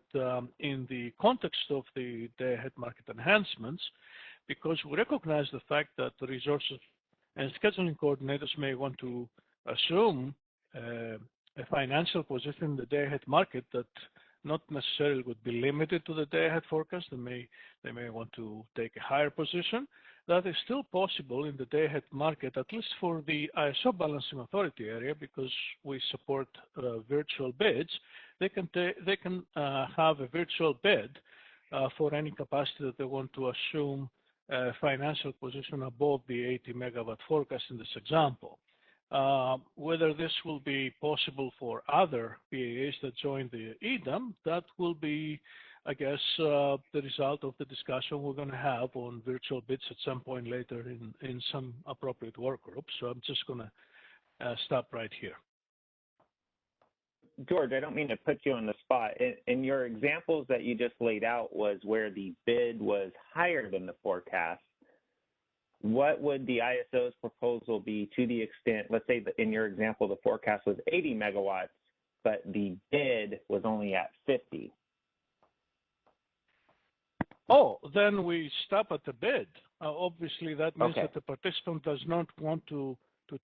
in the context of the day-ahead market enhancements, because we recognize the fact that the resources and scheduling coordinators may want to assume a financial position in the day-ahead market that not necessarily would be limited to the day-ahead forecast. They may want to take a higher position. That is still possible in the day-ahead market, at least for the ISO balancing authority area, because we support virtual bids. They can have a virtual bid for any capacity that they want to assume a financial position above the 80 megawatt forecast in this example. Whether this will be possible for other PAAs that join the EDAM, that will be, I guess, the result of the discussion we're going to have on virtual bids at some point later in some appropriate work group. So I'm just going to stop right here. George, I don't mean to put you on the spot. In your examples that you just laid out was where the bid was higher than the forecast. What would the ISO's proposal be to the extent, let's say that in your example, the forecast was 80 megawatts, but the bid was only at 50? Oh, then we stop at the bid. Obviously, that means that the participant does not want to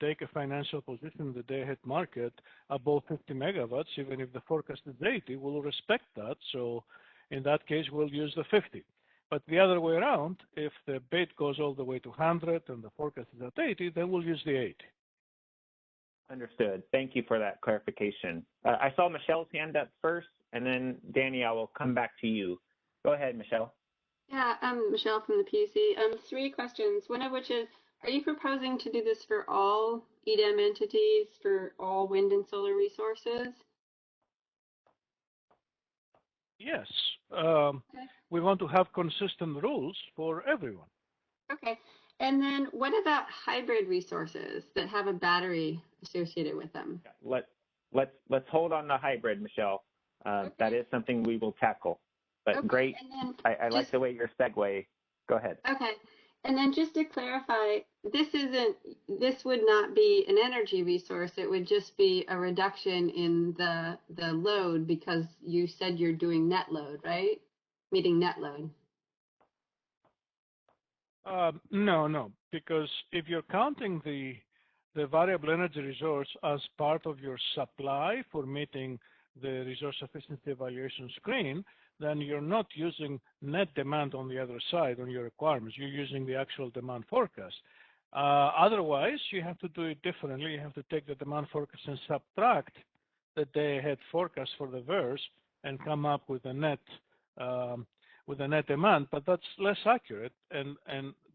take a financial position in the day-ahead market above 50 megawatts, even if the forecast is 80. We'll respect that. So in that case, we'll use the 50. But the other way around, if the bid goes all the way to 100 and the forecast is at 80, then we'll use the 80. Understood. Thank you for that clarification. I saw Michelle's hand up first, and then Danny, I will come back to you. Go ahead, Michelle. Yeah, I'm Michelle from the PUC. 3 questions, one of which is, are you proposing to do this for all EDAM entities, for all wind and solar resources? Yes. Okay. We want to have consistent rules for everyone. Okay. And then what about hybrid resources that have a battery associated with them? Let's hold on the hybrid, Michelle. Okay. That is something we will tackle. But Okay. great. And then I like the way your segue. Go ahead. okay. And then just to clarify, this would not be an energy resource. It would just be a reduction in the load because you said you're doing net load, right? Meeting net load. No, because if you're counting the variable energy resource as part of your supply for meeting the resource sufficiency evaluation screen, then you're not using net demand on the other side on your requirements. You're using the actual demand forecast. Otherwise, you have to do it differently. You have to take the demand forecast and subtract the day-ahead forecast for the verse and come up with a net demand, but that's less accurate and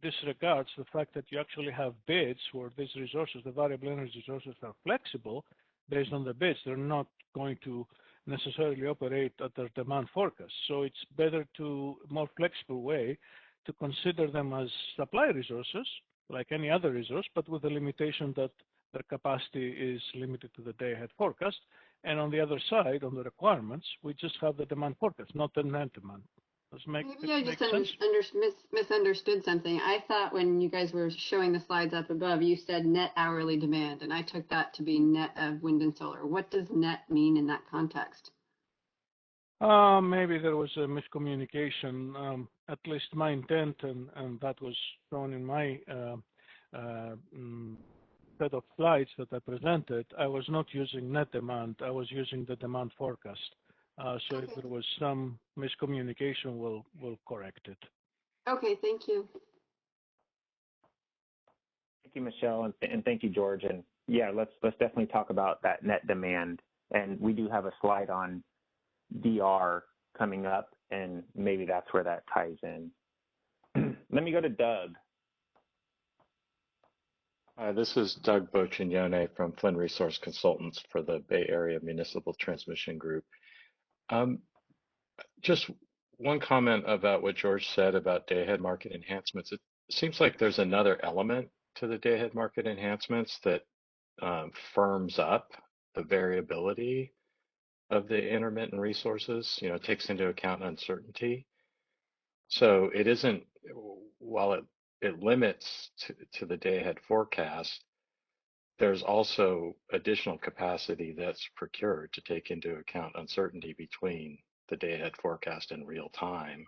disregards the fact that you actually have bids where these resources, the variable energy resources, are flexible based on the bids. They're not going to necessarily operate at their demand forecast. So it's better to more flexible way to consider them as supply resources, like any other resource, but with the limitation that their capacity is limited to the day-ahead forecast. And on the other side, on the requirements, we just have the demand forecast, not the net demand. Maybe I just misunderstood something. I thought when you guys were showing the slides up above, you said net hourly demand, and I took that to be net of wind and solar. What does net mean in that context? Maybe there was a miscommunication. At least my intent, and that was shown in my set of slides that I presented, I was not using net demand. I was using the demand forecast. So if there was some miscommunication, we'll correct it. Okay, thank you. Thank you, Michelle, and thank you, George. And yeah, let's definitely talk about that net demand. And we do have a slide on DR coming up, and maybe that's where that ties in. Let me go to Doug. Hi, this is Doug Boccignone from Flynn Resource Consultants for the Bay Area Municipal Transmission Group. Just one comment about what George said about day-ahead market enhancements. It seems like there's another element to the day-ahead market enhancements that firms up the variability of the intermittent resources, takes into account uncertainty. So it isn't, while it limits to the day-ahead forecast, there's also additional capacity that's procured to take into account uncertainty between the day-ahead forecast and real time.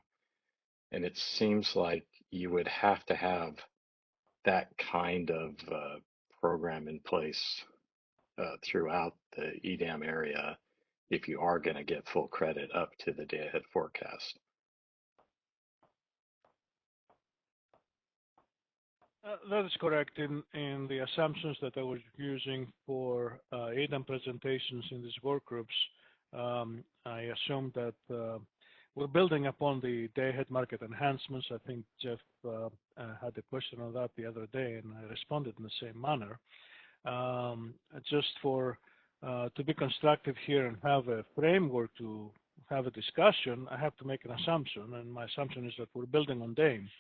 And it seems like you would have to have that kind of program in place throughout the EDAM area if you are going to get full credit up to the day-ahead forecast. That is correct. In the assumptions that I was using for EDAM presentations in these work groups, I assumed that we're building upon the day-ahead market enhancements. I think Jeff had a question on that the other day, and I responded in the same manner. Just to be constructive here and have a framework to have a discussion, I have to make an assumption, and my assumption is that we're building on DAME.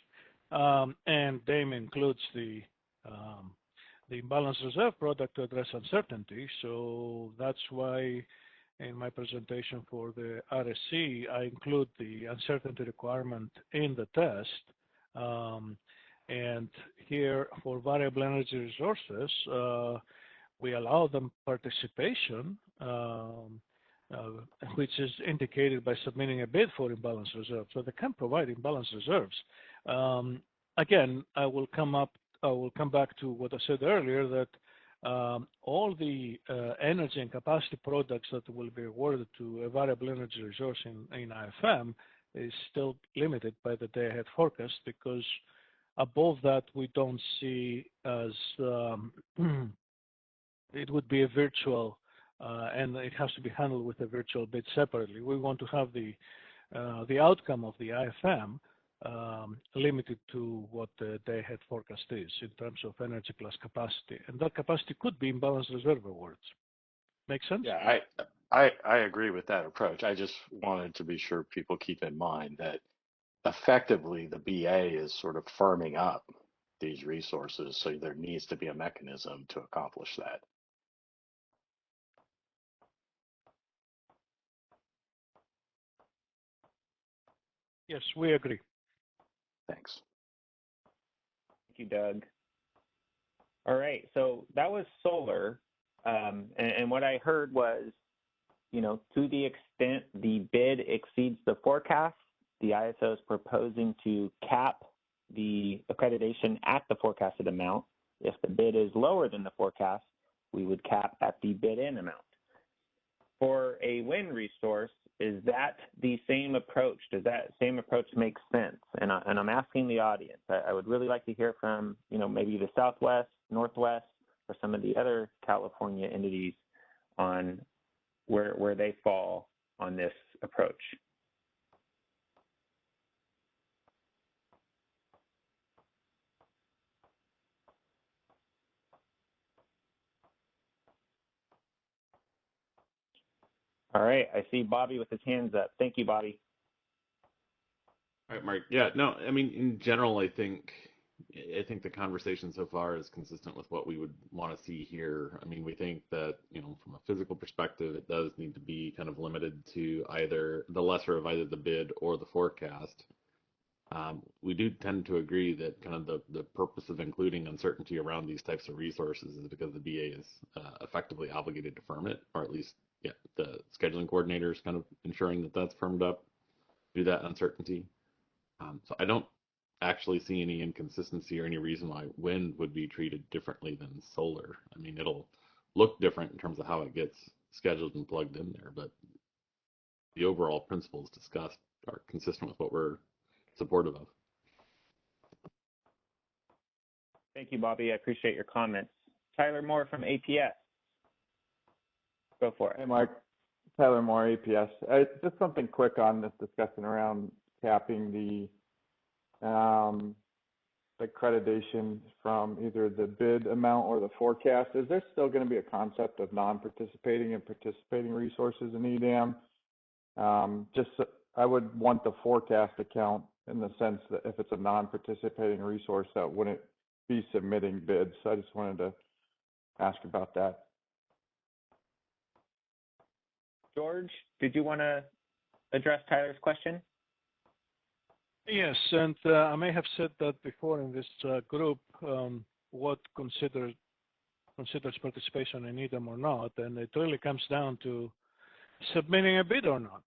And DAME includes the imbalance reserve product to address uncertainty. So that's why in my presentation for the RSC, I include the uncertainty requirement in the test. And here for variable energy resources, we allow them participation, which is indicated by submitting a bid for imbalance reserve. So they can provide imbalance reserves. Again, I will come back to what I said earlier, that all the energy and capacity products that will be awarded to a variable energy resource in IFM is still limited by the day-ahead forecast, because above that we don't see as it would be a virtual, and it has to be handled with a virtual bid separately. We want to have the outcome of the IFM limited to what the day-ahead forecast is in terms of energy plus capacity, and that capacity could be imbalance reserve awards. Make sense? Yeah, I agree with that approach. I just wanted to be sure people keep in mind that effectively the BA is sort of firming up these resources, so there needs to be a mechanism to accomplish that. Yes, we agree. Thanks. Thank you, Doug. All right, so that was solar. And what I heard was, to the extent the bid exceeds the forecast, the ISO is proposing to cap the accreditation at the forecasted amount. If the bid is lower than the forecast, we would cap at the bid-in amount. For a wind resource, is that the same approach? Does that same approach make sense? And I'm asking the audience. I would really like to hear from, maybe the Southwest, Northwest, or some of the other California entities on where they fall on this approach. All right, I see Bobby with his hands up. Thank you, Bobby. All right, Mark. Yeah, no, I mean, in general, I think the conversation so far is consistent with what we would want to see here. I mean, we think that, from a physical perspective, it does need to be kind of limited to either the lesser of either the bid or the forecast. We do tend to agree that kind of the purpose of including uncertainty around these types of resources is because the BA is effectively obligated to firm it, or at least, the scheduling coordinator is kind of ensuring that that's firmed up through that uncertainty. So I don't actually see any inconsistency or any reason why wind would be treated differently than solar. I mean, it'll look different in terms of how it gets scheduled and plugged in there, but the overall principles discussed are consistent with what we're supportive of. Thank you, Bobby. I appreciate your comments. Tyler Moore from APS. Go for it. Hey, Mark. Tyler Moore, APS. Just something quick on this discussion around capping the accreditation from either the bid amount or the forecast. Is there still going to be a concept of non-participating and participating resources in EDAM? I would want the forecast account in the sense that if it's a non-participating resource, that wouldn't be submitting bids. So I just wanted to ask about that. George, did you want to address Tyler's question? Yes, and I may have said that before in this group, what considers participation in EDAM or not, and it really comes down to submitting a bid or not.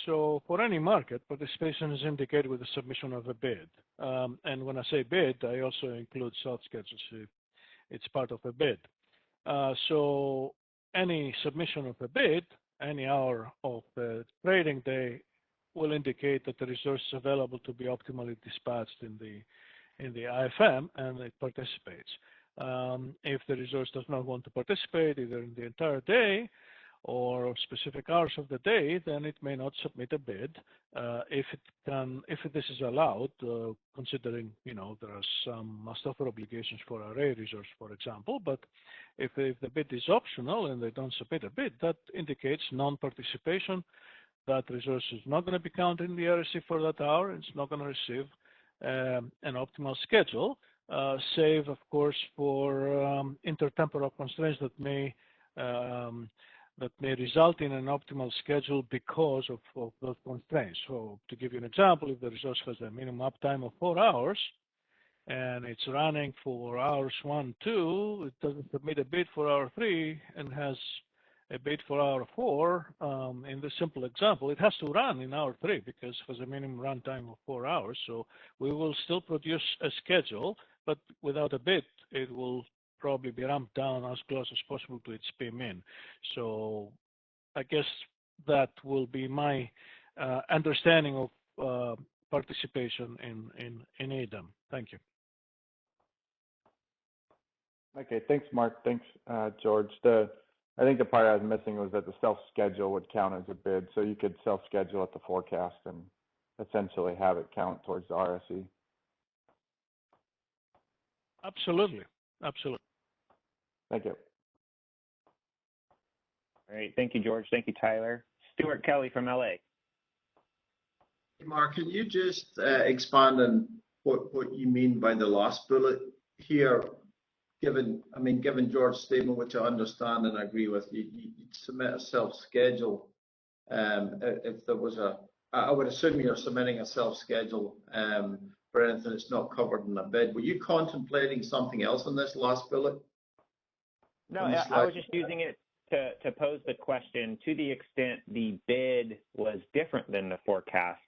So for any market, participation is indicated with the submission of a bid. And when I say bid, I also include self-schedules. It's part of a bid. So any submission of a bid, any hour of the trading day, will indicate that the resource is available to be optimally dispatched in the IFM, and it participates. If the resource does not want to participate either in the entire day or specific hours of the day, then it may not submit a bid. If this is allowed, considering there are some must-offer obligations for array resource, for example. But if the bid is optional and they don't submit a bid, that indicates non-participation. That resource is not going to be counted in the RSC for that hour. It's not going to receive an optimal schedule, save, of course, for intertemporal constraints that may result in an optimal schedule because of those constraints. So to give you an example, if the resource has a minimum uptime of 4 hours and it's running for hours 1, 2, it doesn't submit a bid for hour 3 and has a bid for hour 4. In this simple example, it has to run in hour 3 because it has a minimum runtime of 4 hours. So we will still produce a schedule, but without a bid, it will probably be ramped down as close as possible to its PMIN. So I guess that will be my understanding of participation in EDAM. Thank you. Okay, thanks, Mark. Thanks, George. I think the part I was missing was that the self-schedule would count as a bid. So you could self-schedule at the forecast and essentially have it count towards the RSE. Absolutely. Absolutely. Thank you. All right, thank you, George. Thank you, Tyler. Stuart Kelly from LA. Mark, can you just expand on what you mean by the last bullet here? Given George's statement, which I understand and agree with, you'd submit a self-schedule. If there was I would assume you're submitting a self-schedule for anything that's not covered in a bid. Were you contemplating something else in this last bullet? No, I was just using it to pose the question, to the extent the bid was different than the forecast,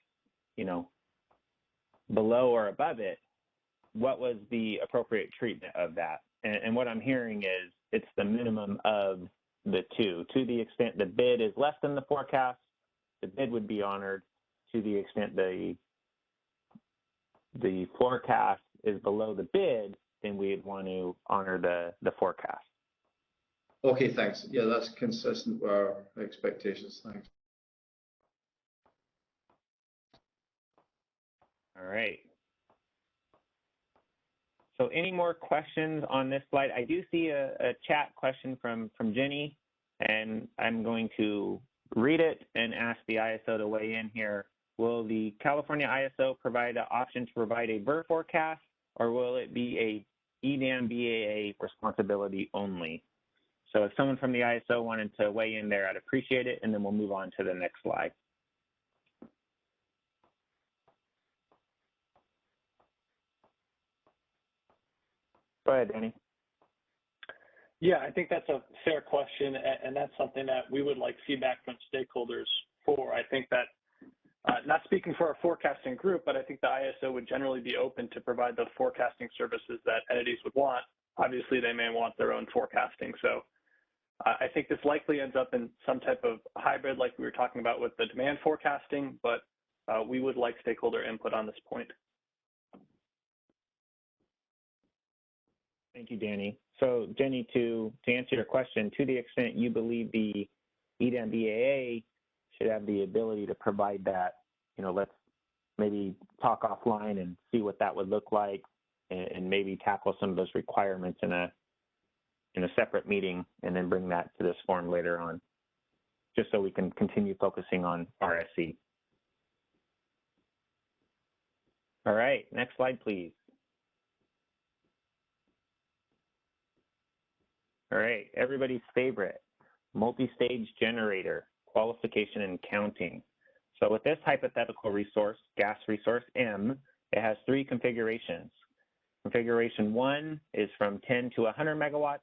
below or above it, what was the appropriate treatment of that? And what I'm hearing is it's the minimum of the two. To the extent the bid is less than the forecast, the bid would be honored. To the extent the forecast is below the bid, then we'd want to honor the forecast. Okay, thanks. Yeah, that's consistent with our expectations. Thanks. All right. So any more questions on this slide? I do see a chat question from Jenny, and I'm going to read it and ask the ISO to weigh in here. Will the California ISO provide an option to provide a BRR forecast, or will it be a EDAM BAA responsibility only? So if someone from the ISO wanted to weigh in there, I'd appreciate it, and then we'll move on to the next slide. Go ahead, Danny. Yeah, I think that's a fair question, and that's something that we would like feedback from stakeholders for. I think that, not speaking for our forecasting group, but I think the ISO would generally be open to provide the forecasting services that entities would want. Obviously, they may want their own forecasting. So I think this likely ends up in some type of hybrid like we were talking about with the demand forecasting, but we would like stakeholder input on this point. Thank you, Danny. So, Jenny, to answer your question, to the extent you believe the EDAM BAA should have the ability to provide that, let's maybe talk offline and see what that would look like, and maybe tackle some of those requirements in a separate meeting, and then bring that to this forum later on, just so we can continue focusing on RSC. All right, next slide, please. All right, everybody's favorite, multi-stage generator, qualification and counting. So with this hypothetical resource, gas resource M, it has three configurations. Configuration 1 is from 10 to 100 megawatts.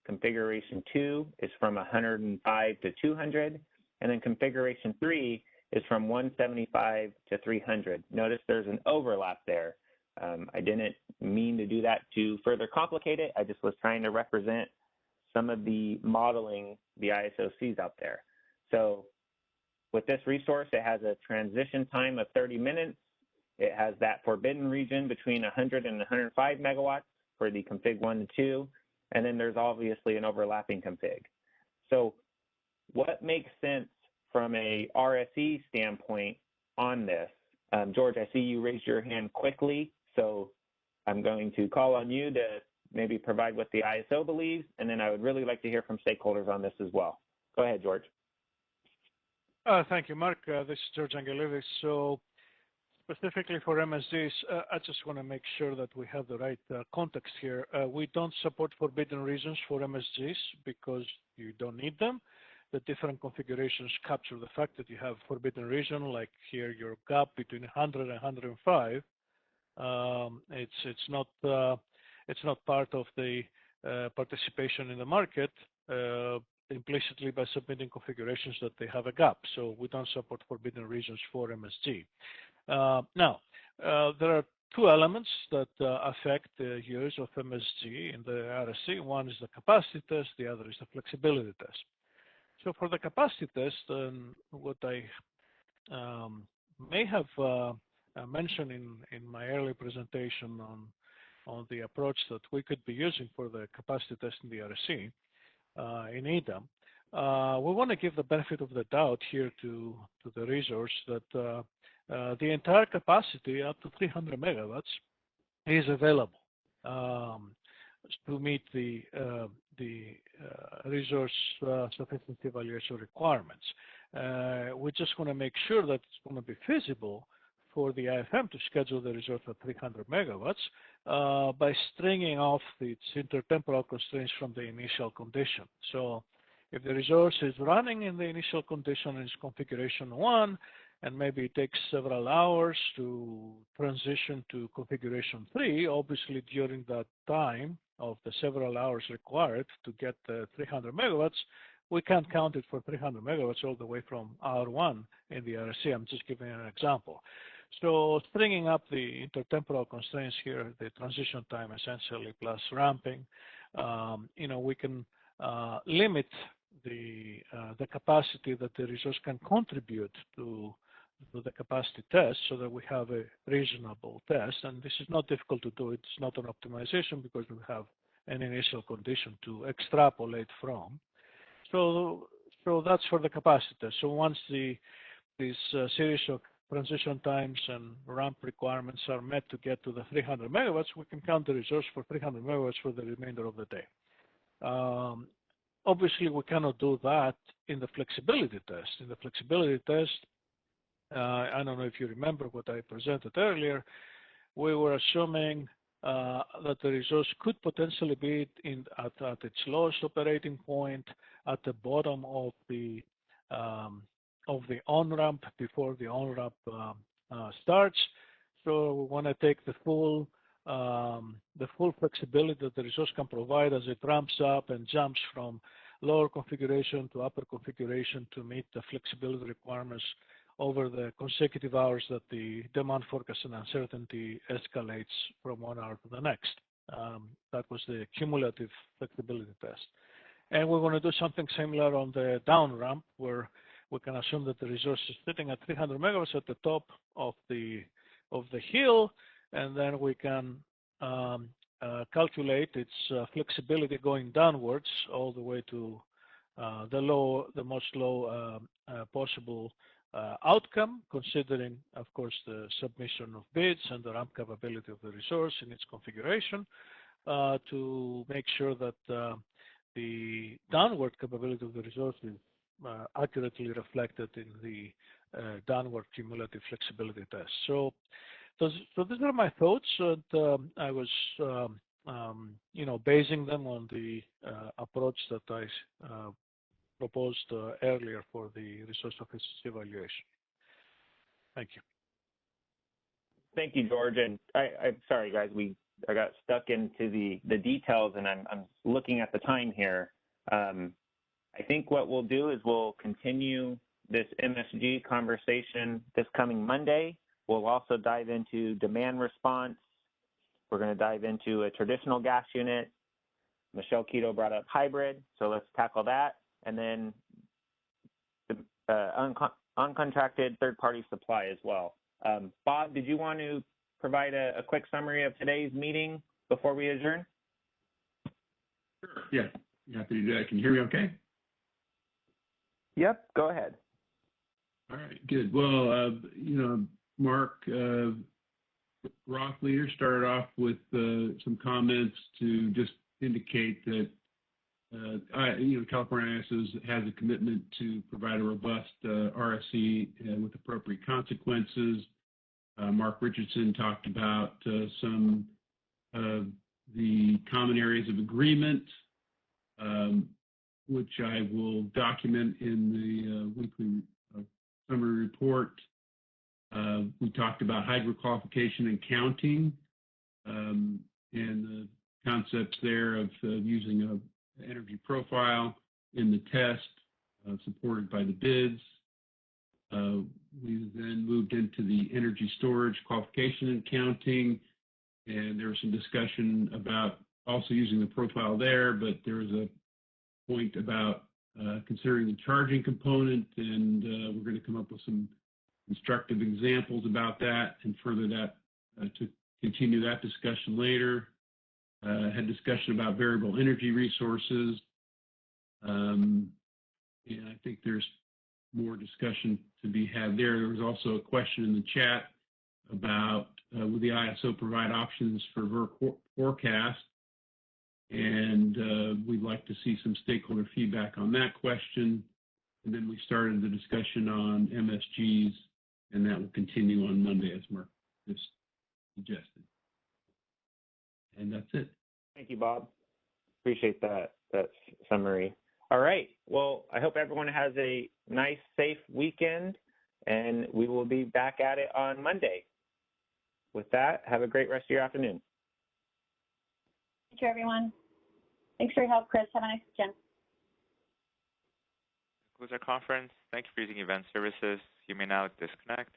Configuration 2 is from 105 to 200. And then configuration 3 is from 175 to 300. Notice there's an overlap there. I didn't mean to do that to further complicate it. I just was trying to represent some of the modeling the ISO sees out there. So with this resource, it has a transition time of 30 minutes. It has that forbidden region between 100 and 105 megawatts for the config 1 and 2, and then there's obviously an overlapping config. So what makes sense from a RSE standpoint on this? George, I see you raised your hand quickly, so I'm going to call on you to maybe provide what the ISO believes, and then I would really like to hear from stakeholders on this as well. Go ahead, George. Thank you, Mark. This is George Angelidis. So specifically for MSGs, I just want to make sure that we have the right context here. We don't support forbidden regions for MSGs because you don't need them. The different configurations capture the fact that you have forbidden region, like here your gap between 100 and 105. It's not part of the participation in the market implicitly by submitting configurations that they have a gap. So we don't support forbidden regions for MSG. Now, there are two elements that affect the use of MSG in the RSC. One is the capacity test, the other is the flexibility test. So for the capacity test, what I may have mentioned in my early presentation on the approach that we could be using for the capacity test in the RSC in EDAM, we want to give the benefit of the doubt here to the resource that the entire capacity up to 300 megawatts is available to meet the resource sufficiency evaluation requirements. We just want to make sure that it's going to be feasible for the IFM to schedule the resource at 300 megawatts by stringing off its intertemporal constraints from the initial condition. So if the resource is running in the initial condition in its configuration 1, and maybe it takes several hours to transition to configuration 3, obviously during that time of the several hours required to get the 300 megawatts, we can't count it for 300 megawatts all the way from hour 1 in the RSC. I'm just giving an example. So stringing up the intertemporal constraints here, the transition time essentially plus ramping, we can limit the capacity that the resource can contribute to the capacity test so that we have a reasonable test. And this is not difficult to do. It's not an optimization because we have an initial condition to extrapolate from. So that's for the capacity test. So once this series of transition times and ramp requirements are met to get to the 300 megawatts, we can count the resource for 300 megawatts for the remainder of the day. Obviously, we cannot do that in the flexibility test. In the flexibility test, I don't know if you remember what I presented earlier, we were assuming that the resource could potentially be at its lowest operating point at the bottom of the on-ramp before the on-ramp starts. So we want to take the full flexibility that the resource can provide as it ramps up and jumps from lower configuration to upper configuration to meet the flexibility requirements over the consecutive hours that the demand forecast and uncertainty escalates from 1 hour to the next. That was the cumulative flexibility test. And we're going to do something similar on the down ramp, where we can assume that the resource is sitting at 300 megawatts at the top of the hill, and then we can calculate its flexibility going downwards all the way to the most low possible outcome, considering, of course, the submission of bids and the ramp capability of the resource in its configuration, to make sure that the downward capability of the resource is accurately reflected in the downward cumulative flexibility test. So these are my thoughts, and I was, basing them on the approach that I proposed earlier for the resource sufficiency evaluation. Thank you. Thank you, George. And I'm sorry, guys, I got stuck into the details, and I'm looking at the time here. I think what we'll do is we'll continue this MSG conversation this coming Monday. We'll also dive into demand response. We're going to dive into a traditional gas unit. Michelle Keto brought up hybrid, so let's tackle that. And then the uncontracted third-party supply as well. Bob, did you want to provide a quick summary of today's meeting before we adjourn? Sure. Yeah, happy to do that. Can you hear me okay? Yep, go ahead. All right, good. Well, Mark Roth leader started off with some comments to just indicate that California ISO has a commitment to provide a robust RSC with appropriate consequences. Mark Richardson talked about some of the common areas of agreement, which I will document in the weekly summary report. We talked about hydro qualification and counting, and the concepts there of using an energy profile in the test, supported by the bids. We then moved into the energy storage qualification and counting, and there was some discussion about also using the profile there, but there was a point about considering the charging component, and we're going to come up with some instructive examples about that and further that to continue that discussion later. Had discussion about variable energy resources, and I think there's more discussion to be had there. There was also a question in the chat about will the ISO provide options for forecast, And we'd like to see some stakeholder feedback on that question. And then we started the discussion on MSGs, and that will continue on Monday, as Mark just suggested. And that's it. Thank you, Bob. Appreciate that summary. All right. Well, I hope everyone has a nice, safe weekend, and we will be back at it on Monday. With that, have a great rest of your afternoon. Thank you, everyone. Thanks for your help, Chris. Have a nice weekend. Concludes our conference. Thank you for using Event Services. You may now disconnect.